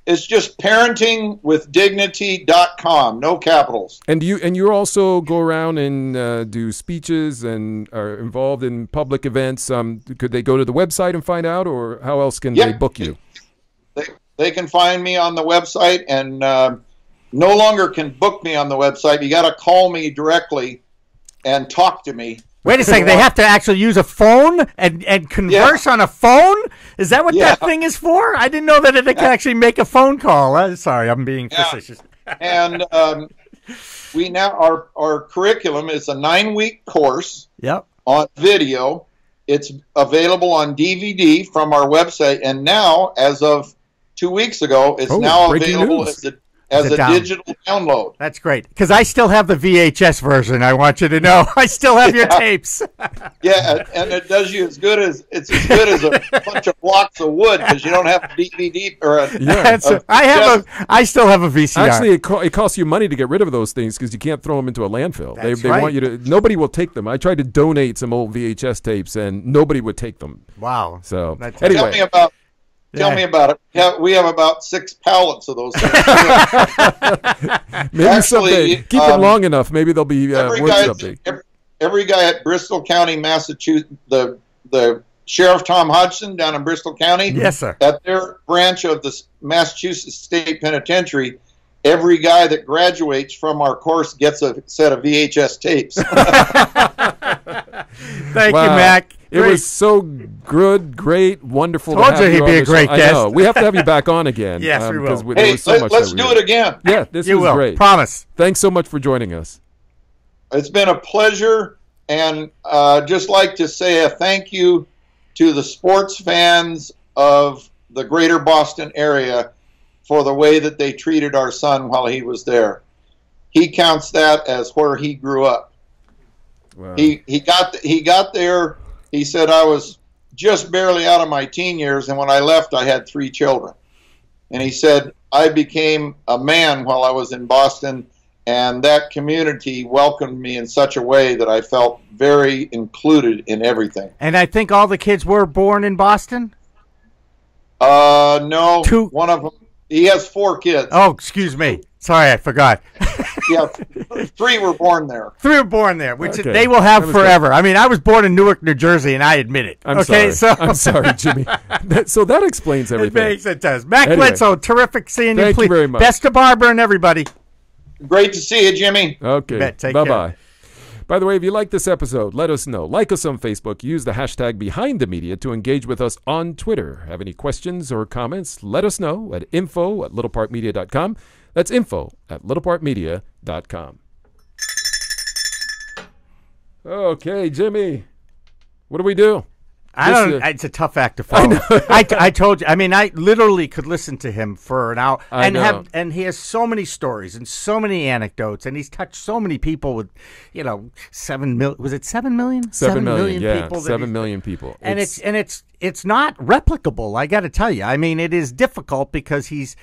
It's just parentingwithdignity.com, no capitals. And you also go around and do speeches and are involved in public events. Could they go to the website and find out, or how else can they book you? They can find me on the website, and no longer can book me on the website. You got to call me directly and talk to me. Wait a second. They have to actually use a phone and converse on a phone? Is that what that thing is for? I didn't know that it can actually make a phone call. Sorry, I'm being facetious. And we now our curriculum is a 9-week course on video. It's available on DVD from our website, and now, as of 2 weeks ago, it's now available as a digital download. That's great, because I still have the VHS version. I want you to know, I still have your tapes. Yeah, and it does you as good as a bunch of blocks of wood, because you don't have a DVD or I still have a VCR. Actually, it costs you money to get rid of those things because you can't throw them into a landfill. They want you to. Nobody will take them. I tried to donate some old VHS tapes, and nobody would take them. Wow. So anyway. Tell me about it. Yeah, we have about 6 pallets of those things. Maybe someday. Keep them long enough. Maybe they'll be worth something. Every guy at Bristol County, Massachusetts, the Sheriff Tom Hodgson down in Bristol County, yes, sir, at their branch of the Massachusetts State Penitentiary, every guy that graduates from our course gets a set of VHS tapes. Thank you, Mac. It was so good, great, wonderful. Told you he'd be a great guest. I know. We have to have you back on again. Yes, we will. Hey, let's do it again. Yeah, this was great. Promise. Thanks so much for joining us. It's been a pleasure, and just like to say a thank you to the sports fans of the greater Boston area for the way that they treated our son while he was there. He counts that as where he grew up. Wow. He got there. He said, I was just barely out of my teen years, and when I left, I had 3 children. And he said, I became a man while I was in Boston, and that community welcomed me in such a way that I felt very included in everything. And I think all the kids were born in Boston? No. 2. One of them, he has 4 kids. Oh, excuse me. Sorry, I forgot. Yeah, 3 were born there. 3 were born there, which Okay. they will have That was forever. I mean, I was born in Newark, New Jersey, and I admit it. I'm okay, sorry. so I'm sorry, Jimmy. So that explains it everything. makes it does. Mac Anyway. Bledsoe, terrific seeing you. Thank you Please, very much. best to Barbara and everybody. Great to see you, Jimmy. Okay. Bet. Take Bye-bye. care. By the way, if you like this episode, let us know. Like us on Facebook. Use the hashtag #BehindTheMedia to engage with us on Twitter. Have any questions or comments? Let us know at info@littlepartmedia.com. That's info@littlepartmedia.com. Okay, Jimmy. What do we do? I This, don't. It's a tough act to follow. I told you. I mean, I literally could listen to him for an hour, I know. and he has so many stories and so many anecdotes, and he's touched so many people with, 7 million. Was it 7 million? 7 million. Yeah, people. 7 million people. And it's not replicable. I got to tell you. I mean, it is difficult because he's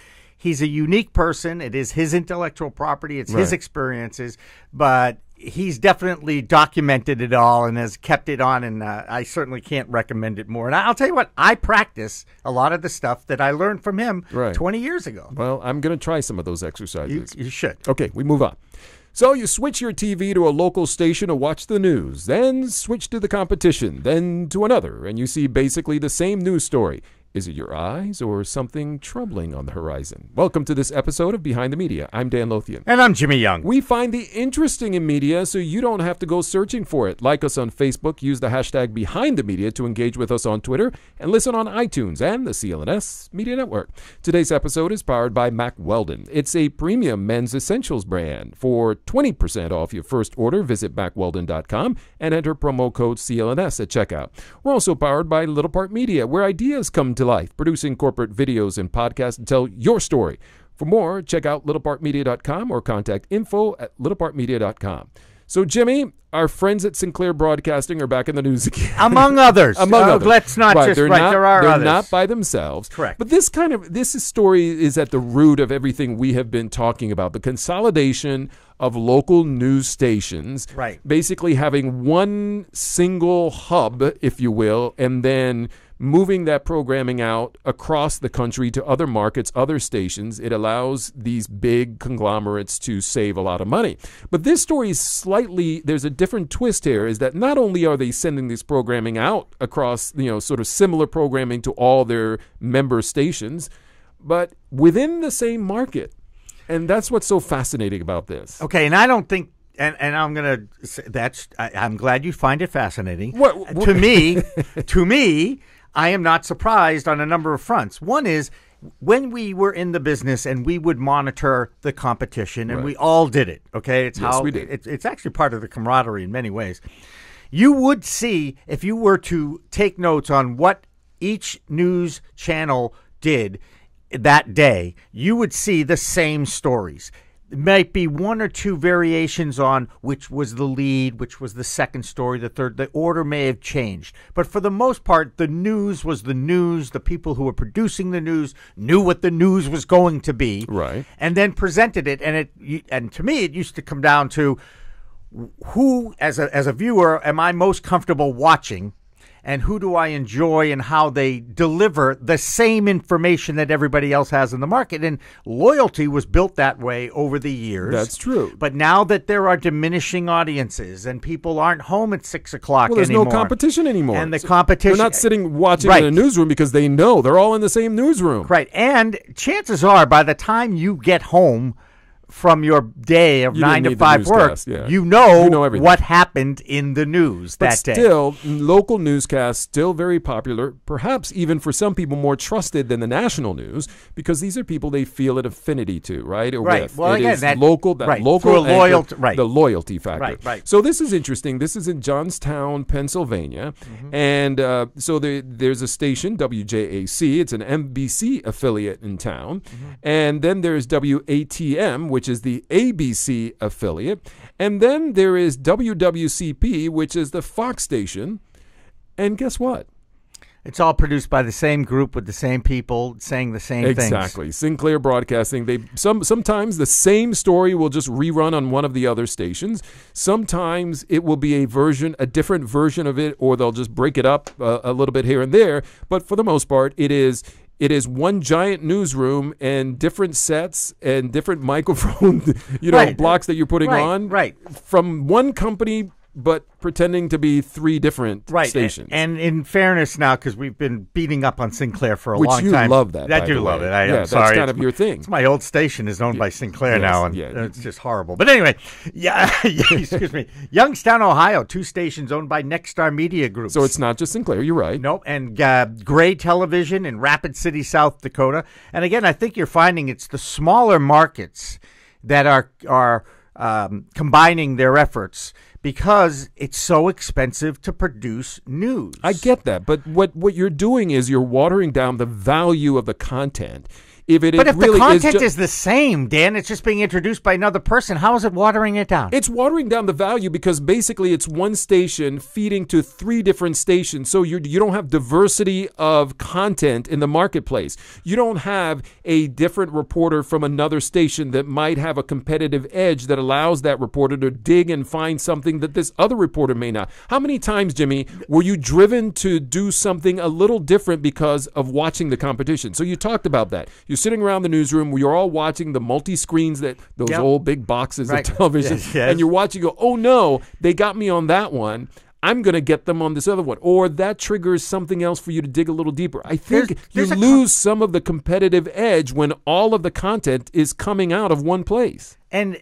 a unique person. It is his intellectual property. It's his Right. experiences, but he's definitely documented it all and has kept it on, and I certainly can't recommend it more. And I'll tell you what, I practice a lot of the stuff that I learned from him Right. 20 years ago. Well, I'm going to try some of those exercises. You should. Okay, we move on. So you switch your TV to a local station to watch the news, then switch to the competition, then to another, and you see basically the same news story. Is it your eyes or something troubling on the horizon? Welcome to this episode of Behind the Media. I'm Dan Lothian. And I'm Jimmy Young. We find the interesting in media so you don't have to go searching for it. Like us on Facebook, use the hashtag Behind the Media to engage with us on Twitter, and listen on iTunes and the CLNS Media Network. Today's episode is powered by Mack Weldon. It's a premium men's essentials brand. For 20% off your first order, visit mackweldon.com and enter promo code CLNS at checkout. We're also powered by Little Part Media, where ideas come to life, producing corporate videos and podcasts to tell your story. For more, check out littlepartmedia.com or contact info@littlepartmedia.com. So, Jimmy, our friends at Sinclair Broadcasting are back in the news again. Among others. Among others. Let's not just, they're right, not, there are they're others. not by themselves. Correct. But this story is at the root of everything we have been talking about, the consolidation of local news stations. Right. Basically having one single hub, if you will, and then moving that programming out across the country to other markets, other stations. It allows these big conglomerates to save a lot of money. But this story is there's a different twist here, is that not only are they sending this programming out across, sort of similar programming to all their member stations, but within the same market. And that's what's so fascinating about this. Okay, and I don't think, and I'm going to say I'm glad you find it fascinating. What? To me, I am not surprised on a number of fronts. One is when we were in the business and we would monitor the competition, and we all did it. Okay, it's Yes, how we did. It's actually part of the camaraderie in many ways. You would see, if you were to take notes on what each news channel did that day, you would see the same stories. There might be one or two variations on which was the lead, which was the second story, the third. The order may have changed. But for the most part, the news was the news. The people who were producing the news knew what the news was going to be. Right. And then presented it. And to me, it used to come down to who, as a viewer, am I most comfortable watching? And who do I enjoy, and how they deliver the same information that everybody else has in the market. And loyalty was built that way over the years. That's true. But now that there are diminishing audiences and people aren't home at 6 o'clock Well, there's anymore. no competition anymore. And the competition. They're not sitting watching Right. in a newsroom because they know they're all in the same newsroom. Right. And chances are by the time you get home from your day of You 9 to didn't need the 5 work, newscast, yeah. you know everything. what happened in the news But that day. still, local newscasts still very popular, perhaps even for some people more trusted than the national news, because these are people they feel an affinity to, right? Or Right. with. Well, It again, is that- local, that right. local For a anchor, loyalty- right. the loyalty factor. Right. So this is interesting. This is in Johnstown, Pennsylvania, and so there's a station, WJAC. It's an NBC affiliate in town, and then there's WATM, which is the ABC affiliate, and then there is WWCP, which is the Fox station. And guess what? It's all produced by the same group with the same people saying the same things. Exactly. Sinclair Broadcasting. Sometimes the same story will just rerun on one of the other stations. Sometimes it will be a different version of it, or they'll just break it up a little bit here and there. But for the most part, it is one giant newsroom and different sets and different microphone, Right. blocks that you're putting on. Right. From one company, but pretending to be three different stations. And in fairness now, because we've been beating up on Sinclair for a Which long you time. love that, I by do the love way. it. Yeah, I'm that's sorry. kind of your thing. It's my old station is owned by Sinclair Yes, now, and yeah. it's just horrible. But anyway, excuse me. Youngstown, Ohio, 2 stations owned by Nexstar Media Group. So it's not just Sinclair. You're right. Nope, and Gray Television in Rapid City, South Dakota. And again, I think you're finding it's the smaller markets that are combining their efforts because it's so expensive to produce news. I get that, but what you're doing is you're watering down the value of the content. If the content is the same, Dan, it's just being introduced by another person. How is it watering it down? It's watering down the value because basically it's one station feeding to 3 different stations. So you don't have diversity of content in the marketplace. You don't have a different reporter from another station that might have a competitive edge that allows that reporter to dig and find something that this other reporter may not. How many times, Jimmy, were you driven to do something a little different because of watching the competition? So you talked about that. You're sitting around the newsroom where you're all watching the multi-screens, those old big boxes of television, yes. and you're watching, go, oh no, they got me on that one. I'm going to get them on this other one. Or that triggers something else for you to dig a little deeper. I think you lose some of the competitive edge when all of the content is coming out of one place. And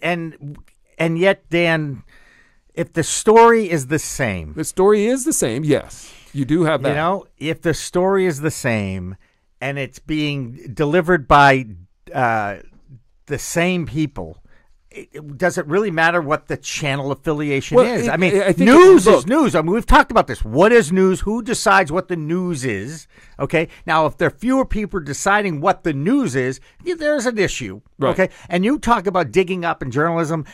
yet, Dan, if the story is the same. The story is the same, yes. You do have that. If the story is the same and it's being delivered by the same people, does it really matter what the channel affiliation is? I think news is news. I mean, we've talked about this. What is news? Who decides what the news is? Okay. Now, if there are fewer people deciding what the news is, there's an issue. Right. Okay. And you talk about digging up in journalism.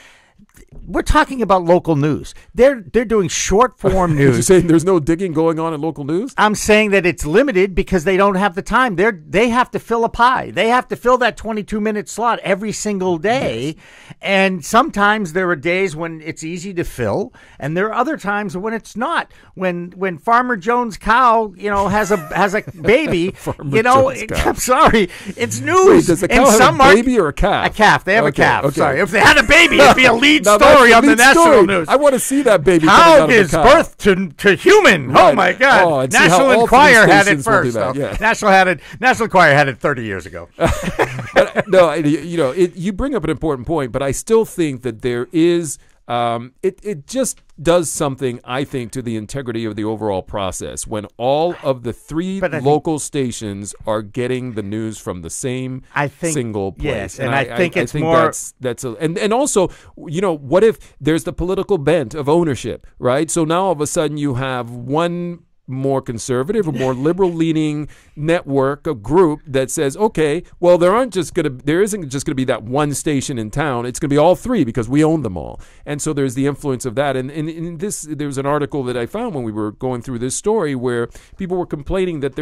We're talking about local news. They're doing short form news. You're saying there's no digging going on in local news? I'm saying that it's limited because they don't have the time. They have to fill a pie. They have to fill that 22-minute slot every single day. Yes. And sometimes there are days when it's easy to fill, and there are other times when it's not. When Farmer Jones' cow, has a baby, I'm sorry, it's news. Wait, does the cow have a baby or a calf? A calf. They have a calf. Okay. Sorry. If they had a baby, it'd be a lead story on the national news. I want to see that baby. Cow gives birth to human. Right. Oh my God! National Enquirer had it first. National Enquirer had it 30 years ago. But, no, you bring up an important point, but I still think that there is. It just does something, I think, to the integrity of the overall process when all of the 3 local stations are getting the news from the same single place. Yes, and I think it's more. And also, what if there's the political bent of ownership, right? So now all of a sudden you have one more conservative or more liberal-leaning network, a group that says, okay, well, there isn't just going to be that one station in town. It's going to be all 3 because we own them all. And so there's the influence of that. And in this, there was an article that I found when we were going through this story where people were complaining that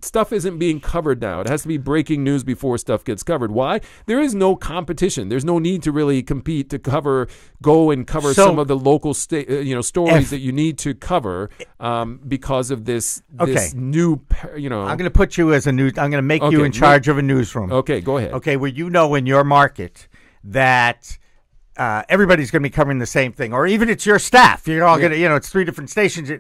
stuff isn't being covered now. It has to be breaking news before stuff gets covered. Why? There is no competition. There's no need to really compete to go and cover some of the local stories that you need to cover because of this new, I'm going to put you as I'm going to make you in charge of a newsroom. Okay, go ahead. Okay, well, in your market that everybody's going to be covering the same thing, or even it's your staff. You're all going to, it's 3 different stations.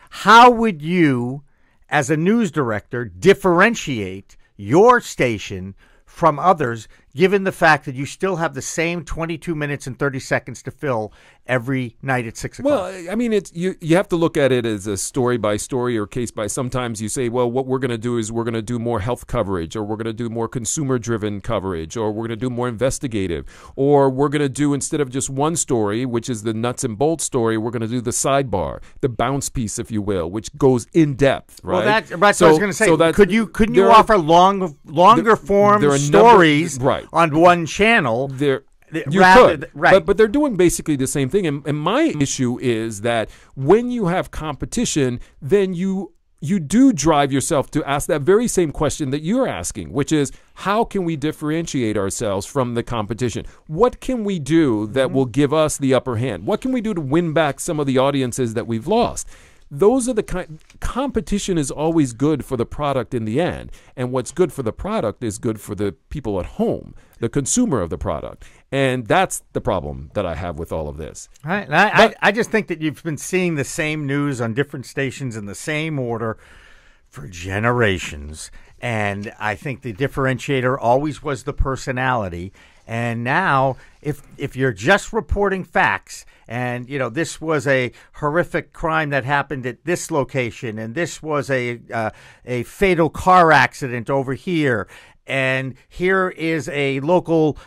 How would you, as a news director, differentiate your station from others, given the fact that you still have the same 22 minutes and 30 seconds to fill every night at 6 o'clock? Well, I mean, it's you have to look at it as a story by story or case by. Sometimes you say, well, what we're going to do is we're going to do more health coverage, or we're going to do more consumer-driven coverage, or we're going to do more investigative, or we're going to do, instead of just one story, which is the nuts and bolts story, we're going to do the sidebar, the bounce piece, if you will, which goes in depth, right? Well, that's what I was going to say. So couldn't you offer longer form stories on one channel? You could, right? But they're doing basically the same thing. And my issue is that when you have competition, then you do drive yourself to ask that very same question that you're asking, which is, how can we differentiate ourselves from the competition? What can we do that will give us the upper hand? What can we do to win back some of the audiences that we've lost? Those are the competition is always good for the product in the end. And what's good for the product is good for the people at home, the consumer of the product. And that's the problem that I have with all of this. Right. I just think that you've been seeing the same news on different stations in the same order for generations. And I think the differentiator always was the personality. And now, if you're just reporting facts, and this was a horrific crime that happened at this location, and this was a fatal car accident over here, and here is a local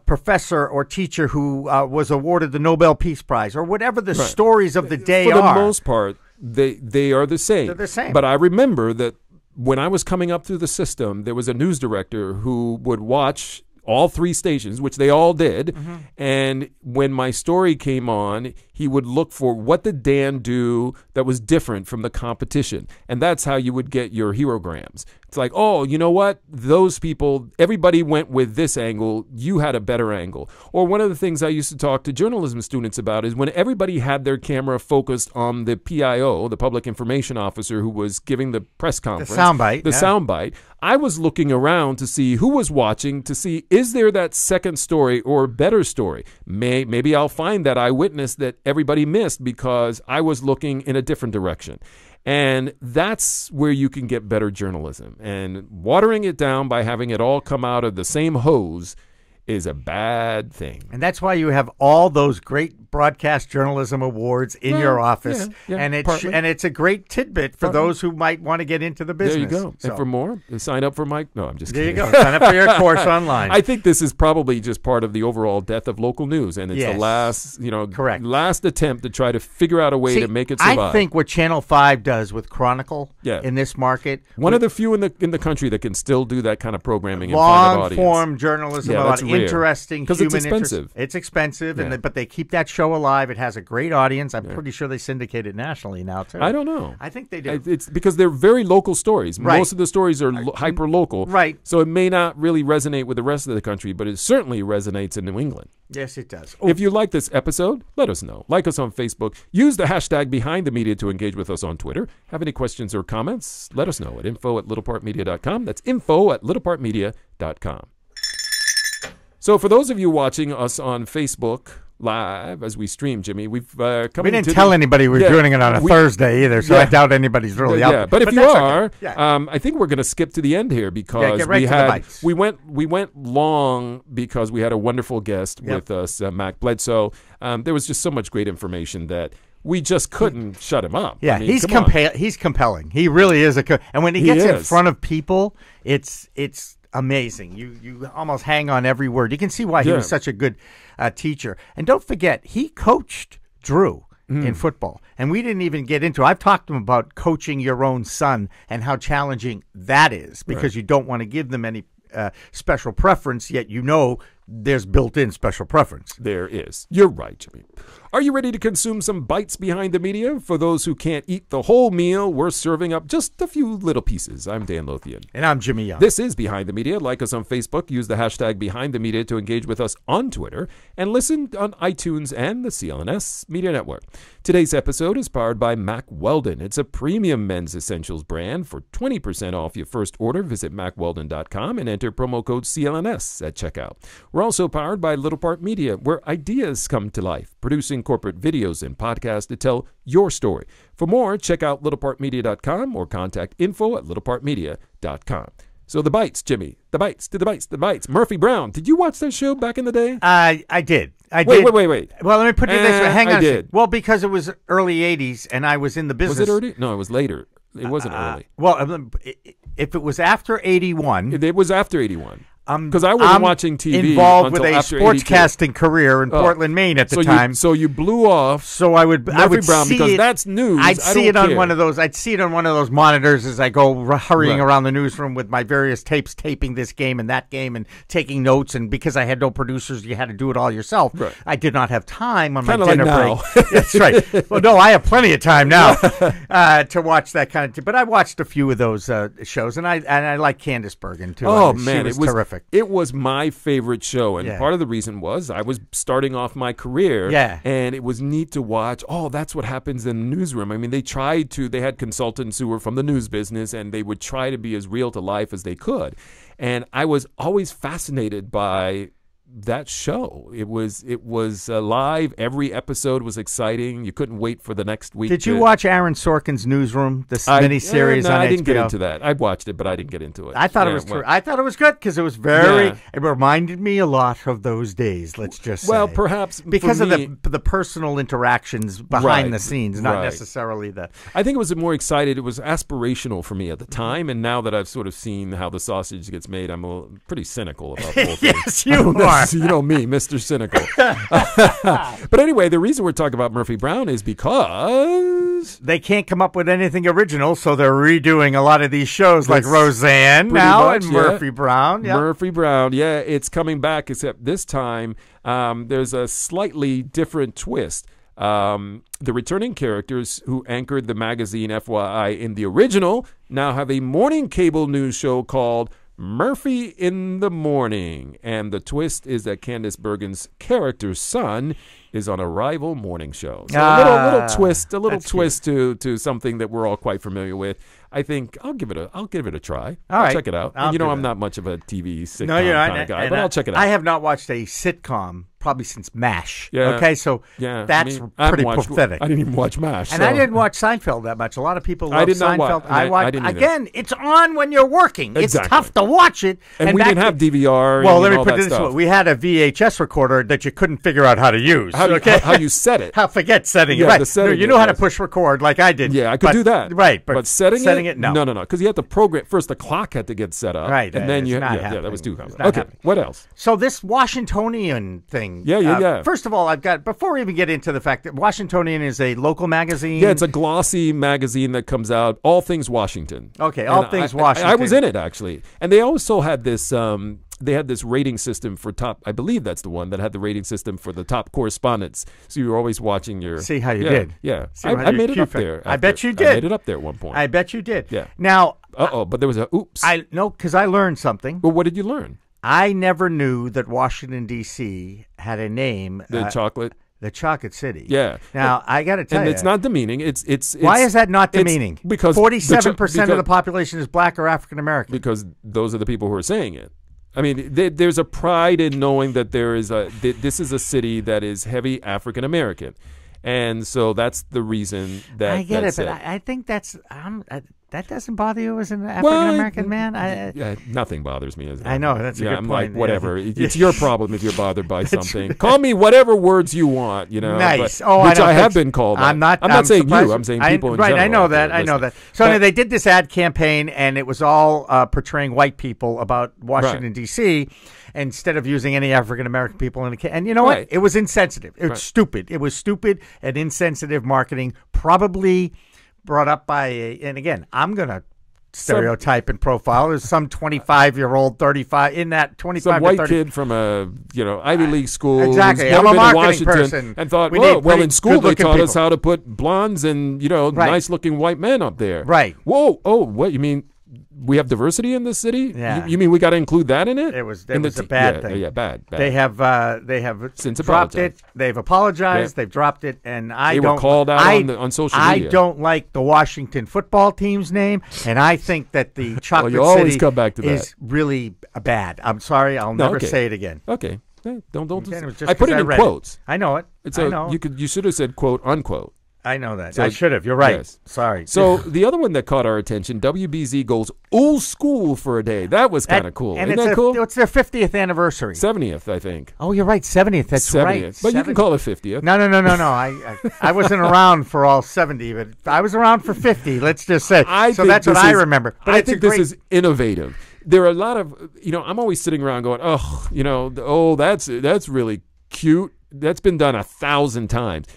professor or teacher who was awarded the Nobel Peace Prize, or whatever the stories of the day are. For the most part, they are the same. They're the same. But I remember that when I was coming up through the system, there was a news director who would watch all three stations, which they all did. Mm-hmm. And when my story came on, he would look for what did Dan do that was different from the competition. And that's how you would get your herograms. It's like, oh, you know what? Those people, everybody went with this angle. You had a better angle. Or one of the things I used to talk to journalism students about is when everybody had their camera focused on the PIO, the public information officer who was giving the press conference. The soundbite. Soundbite. I was looking around to see who was watching, to see, is there that second story or better story? Maybe I'll find that eyewitness that everybody missed because I was looking in a different direction. And that's where you can get better journalism. And watering it down by having it all come out of the same hose is a bad thing. And that's why you have all those great broadcast journalism awards in your office. Yeah, and it's a great tidbit for those who might want to get into the business. There you go. So. And for more, sign up for my... No, I'm just kidding. There you go. Sign up for your course online. I think this is probably just part of the overall death of local news. And it's the last attempt to try to figure out a way to make it survive. I think what Channel 5 does with Chronicle in this market... One of the few in the country that can still do that kind of programming in front of audience. Long-form journalism about interesting human it's expensive. Interest. It's expensive, but they keep that show alive. It has a great audience. I'm pretty sure they syndicate it nationally now, too. I don't know. I think they do. It's because they're very local stories. Right. Most of the stories are hyper-local. Right. So it may not really resonate with the rest of the country, but it certainly resonates in New England. Yes, it does. If you like this episode, let us know. Like us on Facebook. Use the hashtag #BehindTheMedia to engage with us on Twitter. Have any questions or comments? Let us know at info@littlepartmedia.com. That's info@littlepartmedia.com. So for those of you watching us on Facebook Live as we stream, Jimmy, we didn't tell anybody we were doing it on a Thursday either, so I doubt anybody's really out there. But if you are, I think we're going to skip to the end here because we went long because we had a wonderful guest with us, Mac Bledsoe. There was just so much great information that we just couldn't shut him up. Yeah, I mean, he's compelling. He really is and when he gets in front of people, it's amazing. You almost hang on every word. You can see why he was such a good teacher. And don't forget, he coached Drew in football. And we didn't even get into it. I've talked to him about coaching your own son and how challenging that is because you don't want to give them any special preference, yet there's built-in special preference. There is. You're right, Jimmy. Are you ready to consume some bites behind the media? For those who can't eat the whole meal, we're serving up just a few little pieces. I'm Dan Lothian. And I'm Jimmy Young. This is Behind the Media. Like us on Facebook. Use the hashtag Behind the Media to engage with us on Twitter. And listen on iTunes and the CLNS Media Network. Today's episode is powered by Mack Weldon. It's a premium men's essentials brand. For 20% off your first order, visit MackWeldon.com and enter promo code CLNS at checkout. We're also powered by Little Part Media, where ideas come to life, producing corporate videos and podcasts to tell your story. For more, check out littlepartmedia.com or contact info@littlepartmedia.com. So the bites, Jimmy. The bites. To the bites. The bites. Murphy Brown. Did you watch that show back in the day? I did. I Wait, did. wait. Well, let me put it this way. Hang on I a second. did. Well, because it was early 80s and I was in the business. Was it early? No, it was later. It wasn't early. Well, if it was after 81. It was after 81. Because I wasn't watching TV involved until with a after sportscasting career in Portland, Maine at the time. So you blew off. So I would Brown see because it, that's news. I'd see it on care. one of those. I'd see it on one of those monitors as I go hurrying around the newsroom with my various tapes, taping this game and that game, and taking notes. And because I had no producers, you had to do it all yourself. Right. I did not have time on Kinda my dinner like break. That's right. Well, no, I have plenty of time now to watch that kind of. But I watched a few of those shows, and I like Candace Bergen too. Oh, I mean, man, she was it was terrific. It was my favorite show, and Yeah. part of the reason was I was starting off my career, Yeah. and it was neat to watch. Oh, that's what happens in the newsroom. I mean, they had consultants who were from the news business, and they would try to be as real to life as they could. And I was always fascinated by that show. It was live. Every episode was exciting. You couldn't wait for the next week. Did you watch Aaron Sorkin's Newsroom, this miniseries no, on I didn't get HBO? into that. I watched it, but I didn't get into it. I thought it was true. I thought it was good because it was very. Yeah. It reminded me a lot of those days. Let's just say. Well, perhaps because for of me, the personal interactions behind Right, the scenes, not right. necessarily the. I think it was more excited. It was aspirational for me at the time, and now that I've sort of seen how the sausage gets made, I'm pretty cynical about the whole thing. Yes, you are. You know me, Mr. Cynical. But anyway, the reason we're talking about Murphy Brown is because They can't come up with anything original, so they're redoing a lot of these shows like That's Roseanne pretty now much, and yeah. Murphy Brown. Yeah. Murphy Brown, yeah, it's coming back, except this time there's a slightly different twist. The returning characters who anchored the magazine FYI in the original now have a morning cable news show called Murphy in the Morning. And the twist is that Candace Bergen's character's son is on a rival morning show. So a little twist to something that we're all quite familiar with. I think I'll give it a try. I'll right. check it out. I'll And do I'm that. not much of a TV sitcom No, you're not. kind of guy, And but I'll check it out. I have not watched a sitcom probably since MASH. Yeah. Okay, so Yeah, that's I haven't pretty watched- pathetic. I didn't even watch MASH. And so. I didn't watch Seinfeld that much. A lot of people love I did not Seinfeld. watch- I didn't either. Again, it's on when you're working. Exactly. It's tough to watch it. And we back didn't have to- DVR. Well, and, let me all put that it this way: stuff. we had a VHS recorder that you couldn't figure out how to use. How you set it. Forget setting it. Yeah, Right. the setting No, you it, know how to yes. push record like I did. Yeah, I could do that. Right, but setting it, no. no, because you had to program first. The clock had to get set up, Right, and then it's you, not that was too happening. It's complicated. not Okay, happening. what else? So this Washingtonian thing. Yeah. First of all, before we even get into the fact that Washingtonian is a local magazine. Yeah, it's a glossy magazine that comes out, all things Washington. Okay, And all things I Washington. was in it actually, and they also had this. They had this rating system for top. I believe that's the one that had the rating system for the top correspondents. So you were always watching your. See how you yeah, did. Yeah, See how I your made it cue up factor- there. I bet after- you did. I made it up there at one point. I bet you did. Yeah. Now, But there was a oops. because I learned something. Well, what did you learn? I never knew that Washington D.C. had a name. The chocolate. The Chocolate City. Yeah. Now I got to tell And you, it's not demeaning. It's why is that not it's demeaning? Because 47% of the population is Black or African American. because those are the people who are saying it. I mean, there's a pride in knowing that this is a city that is heavy African American, and so that's the reason that I get it, that's but I think that's that doesn't bother you as an African American man. Nothing bothers me. I know, that's a good I'm point. like, whatever. Yeah. It's your problem if you're bothered by something. Call me whatever words you want. Nice. But, which I have been called. I'm not saying surprised. you. I'm saying people in right, general. I know out there that. I know listening. that. So anyway, they did this ad campaign, and it was all portraying white people about Washington Right. D.C. instead of using any African American people in the. And you know what? Right. It was insensitive. It was Right. stupid. It was stupid and insensitive marketing, probably brought up by. And again, I'm gonna stereotype and profile as some 25-year-old, 35 in that 25 Some to white 30. kid from a Ivy League school Exactly. who's I'm never a been to marketing Washington person. and thought, We well, need pretty in school they good-looking taught us people. how to put blondes and Right. nice-looking white men up there. Right. Whoa, what you mean? We have diversity in this city? Yeah. You mean we got to include that in it? It was In the a bad yeah, thing. Yeah, bad. They have Since dropped apologized. it. They've apologized. Yeah. They've dropped it, and I They don't. were called out I, on social I media. don't like the Washington football team's name, and I think that the Chocolate you always City come back to that. is really bad. I'm sorry. I'll never okay. say it again. Okay. Hey, don't. Okay, it was just I put 'cause it in read quotes. I know it. It's I know. You should have said quote unquote. I know that. So- I should have. You're right. Yes. Sorry. So the other one that caught our attention, WBZ goes old school for a day. That was kind of cool. And Isn't that cool? It's their 50th anniversary. 70th, I think. Oh, you're right. 70th. That's 70th. right. But you can call it 50th. No. I wasn't around for all 70, but I was around for 50. Let's just say. So think that's what this I is- remember. But I it's a think this great- is innovative. There are a lot of, I'm always sitting around going, that's really cute. That's been done 1,000 times.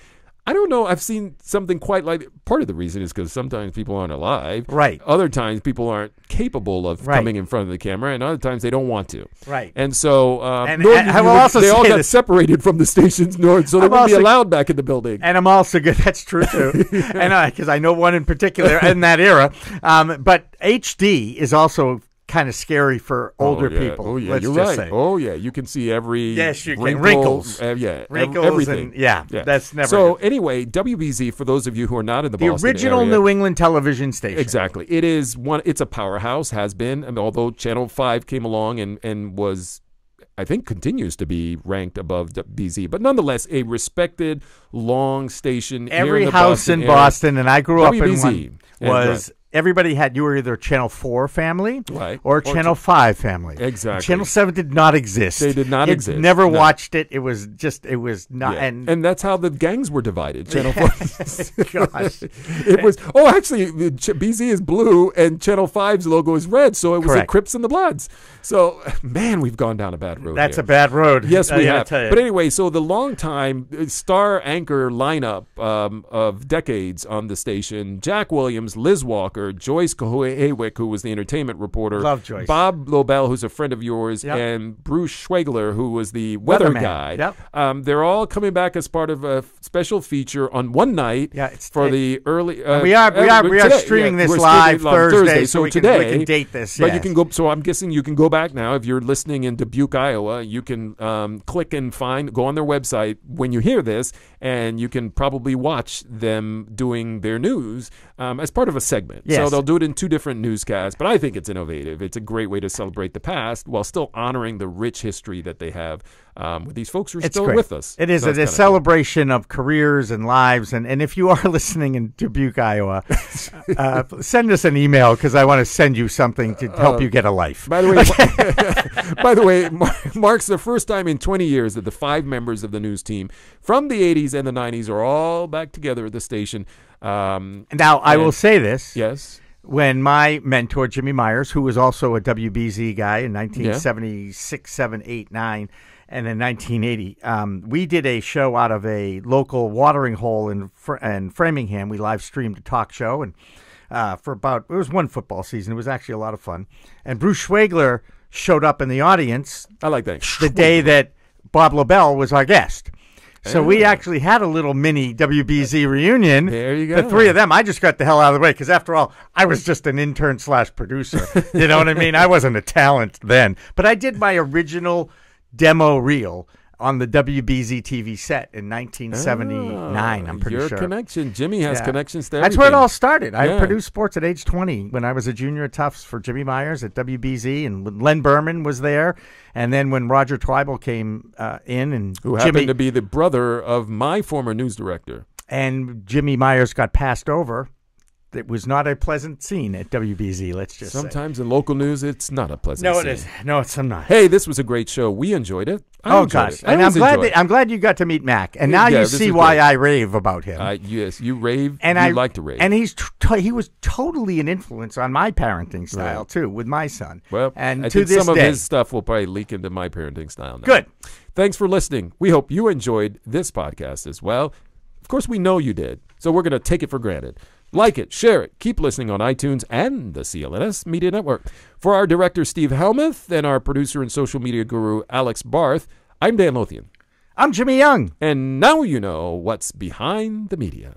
I don't know. I've seen something quite like. Part of the reason is because sometimes people aren't alive. Right. Other times people aren't capable of Right. coming in front of the camera, and other times they don't want to. Right. And so, And I will also they all say got this. separated from the stations, so they I'm wouldn't be also- allowed back in the building. And I'm also good. That's true too, and because I know one in particular in that era. But HD is also kind of scary for older people. Oh yeah, let's you're just right. say. Oh yeah, you can see every Yes, you can. wrinkle, Wrinkles. Wrinkles, Wrinkles everything. and that's never So good. anyway, WBZ, for those of you who are not in the Boston original area, New England television station. exactly. It is one. It's a powerhouse. Has been, and although Channel 5 came along and was, I think, continues to be ranked above BZ, but nonetheless a respected long station. here Every in the house Boston in area. Boston, and I grew up in WBZ. one, was everybody had, you were either Channel 4 family Right. or Channel 5 family. Exactly. Channel 7 did not exist. They did not You'd exist. Never No. watched it. It was not. Yeah. And that's how the gangs were divided. Channel 4. gosh. It was. Oh, actually, BZ is blue and Channel 5's logo is red, so it was the Correct. Crips and the Bloods. So, man, we've gone down a bad road. That's here. a bad road. Yes, I we gotta have. tell you. But anyway, so the long-time star anchor lineup of decades on the station: Jack Williams, Liz Walker, Joyce Haywick, who was the entertainment reporter, Love Joyce. Bob Lobel, who's a friend of yours, Yep. and Bruce Schwegler, who was the weather Weatherman. guy. Yep. They're all coming back as part of a special feature on one night the early. We are today. streaming Yeah, this we're live streaming it on Thursday, so we today, can date this. but yes. you can go. So I'm guessing you can go back now. If you're listening in Dubuque, Iowa, you can click and go on their website when you hear this, and you can probably watch them doing their news as part of a segment. Yes. So they'll do it in 2 different newscasts. But I think it's innovative. It's a great way to celebrate the past while still honoring the rich history that they have with these folks who are It's still great. with us. It is So it's a kinda celebration of careers and lives. And if you are listening in Dubuque, Iowa, send us an email because I want to send you something to help you get a life. By the way, marks the first time in 20 years that the 5 members of the news team from the 80s and the 90s are all back together at the station. Now, I will say this. Yes. When my mentor, Jimmy Myers, who was also a WBZ guy in 1976, 7, 8, 9, and in 1980, we did a show out of a local watering hole in Framingham. We live streamed a talk show, and it was one football season. It was actually a lot of fun. And Bruce Schwegler showed up in the audience I like that. the day that Bob Lobel was our guest. So we actually had a little mini WBZ reunion. There you go. The 3 of them. I just got the hell out of the way because, after all, I was just an intern / producer. You know what I mean? I wasn't a talent then. But I did my original demo reel on the WBZ TV set in 1979, I'm pretty your sure. connection. Jimmy has Yeah. connections to That's where it everything. all started. I Yeah. produced sports at age 20 when I was a junior at Tufts for Jimmy Myers at WBZ, and when Len Berman was there. And then when Roger Twible came in, and Who happened to be the brother of my former news director. and Jimmy Myers got passed over, it was not a pleasant scene at WBZ, let's just Sometimes in local news, it's not a pleasant say. No, scene. it is. No, it's not. Hey, this was a great show. We enjoyed it. I Oh enjoyed gosh! it. I And I'm always glad enjoy it. I'm glad you got to meet Mac, and now Yeah, you this see is why great. I rave about him. Yes, you rave. And you I like to rave. and he was totally an influence on my parenting style too, with my son. Well, and I to think this some day, of his stuff will probably leak into my parenting style now. good. Thanks for listening. We hope you enjoyed this podcast as well. Of course, we know you did, so we're going to take it for granted. Like it, share it, keep listening on iTunes and the CLNS Media Network. For our director, Steve Helmuth, and our producer and social media guru, Alex Barth, I'm Dan Lothian. I'm Jimmy Young. And now you know what's behind the media.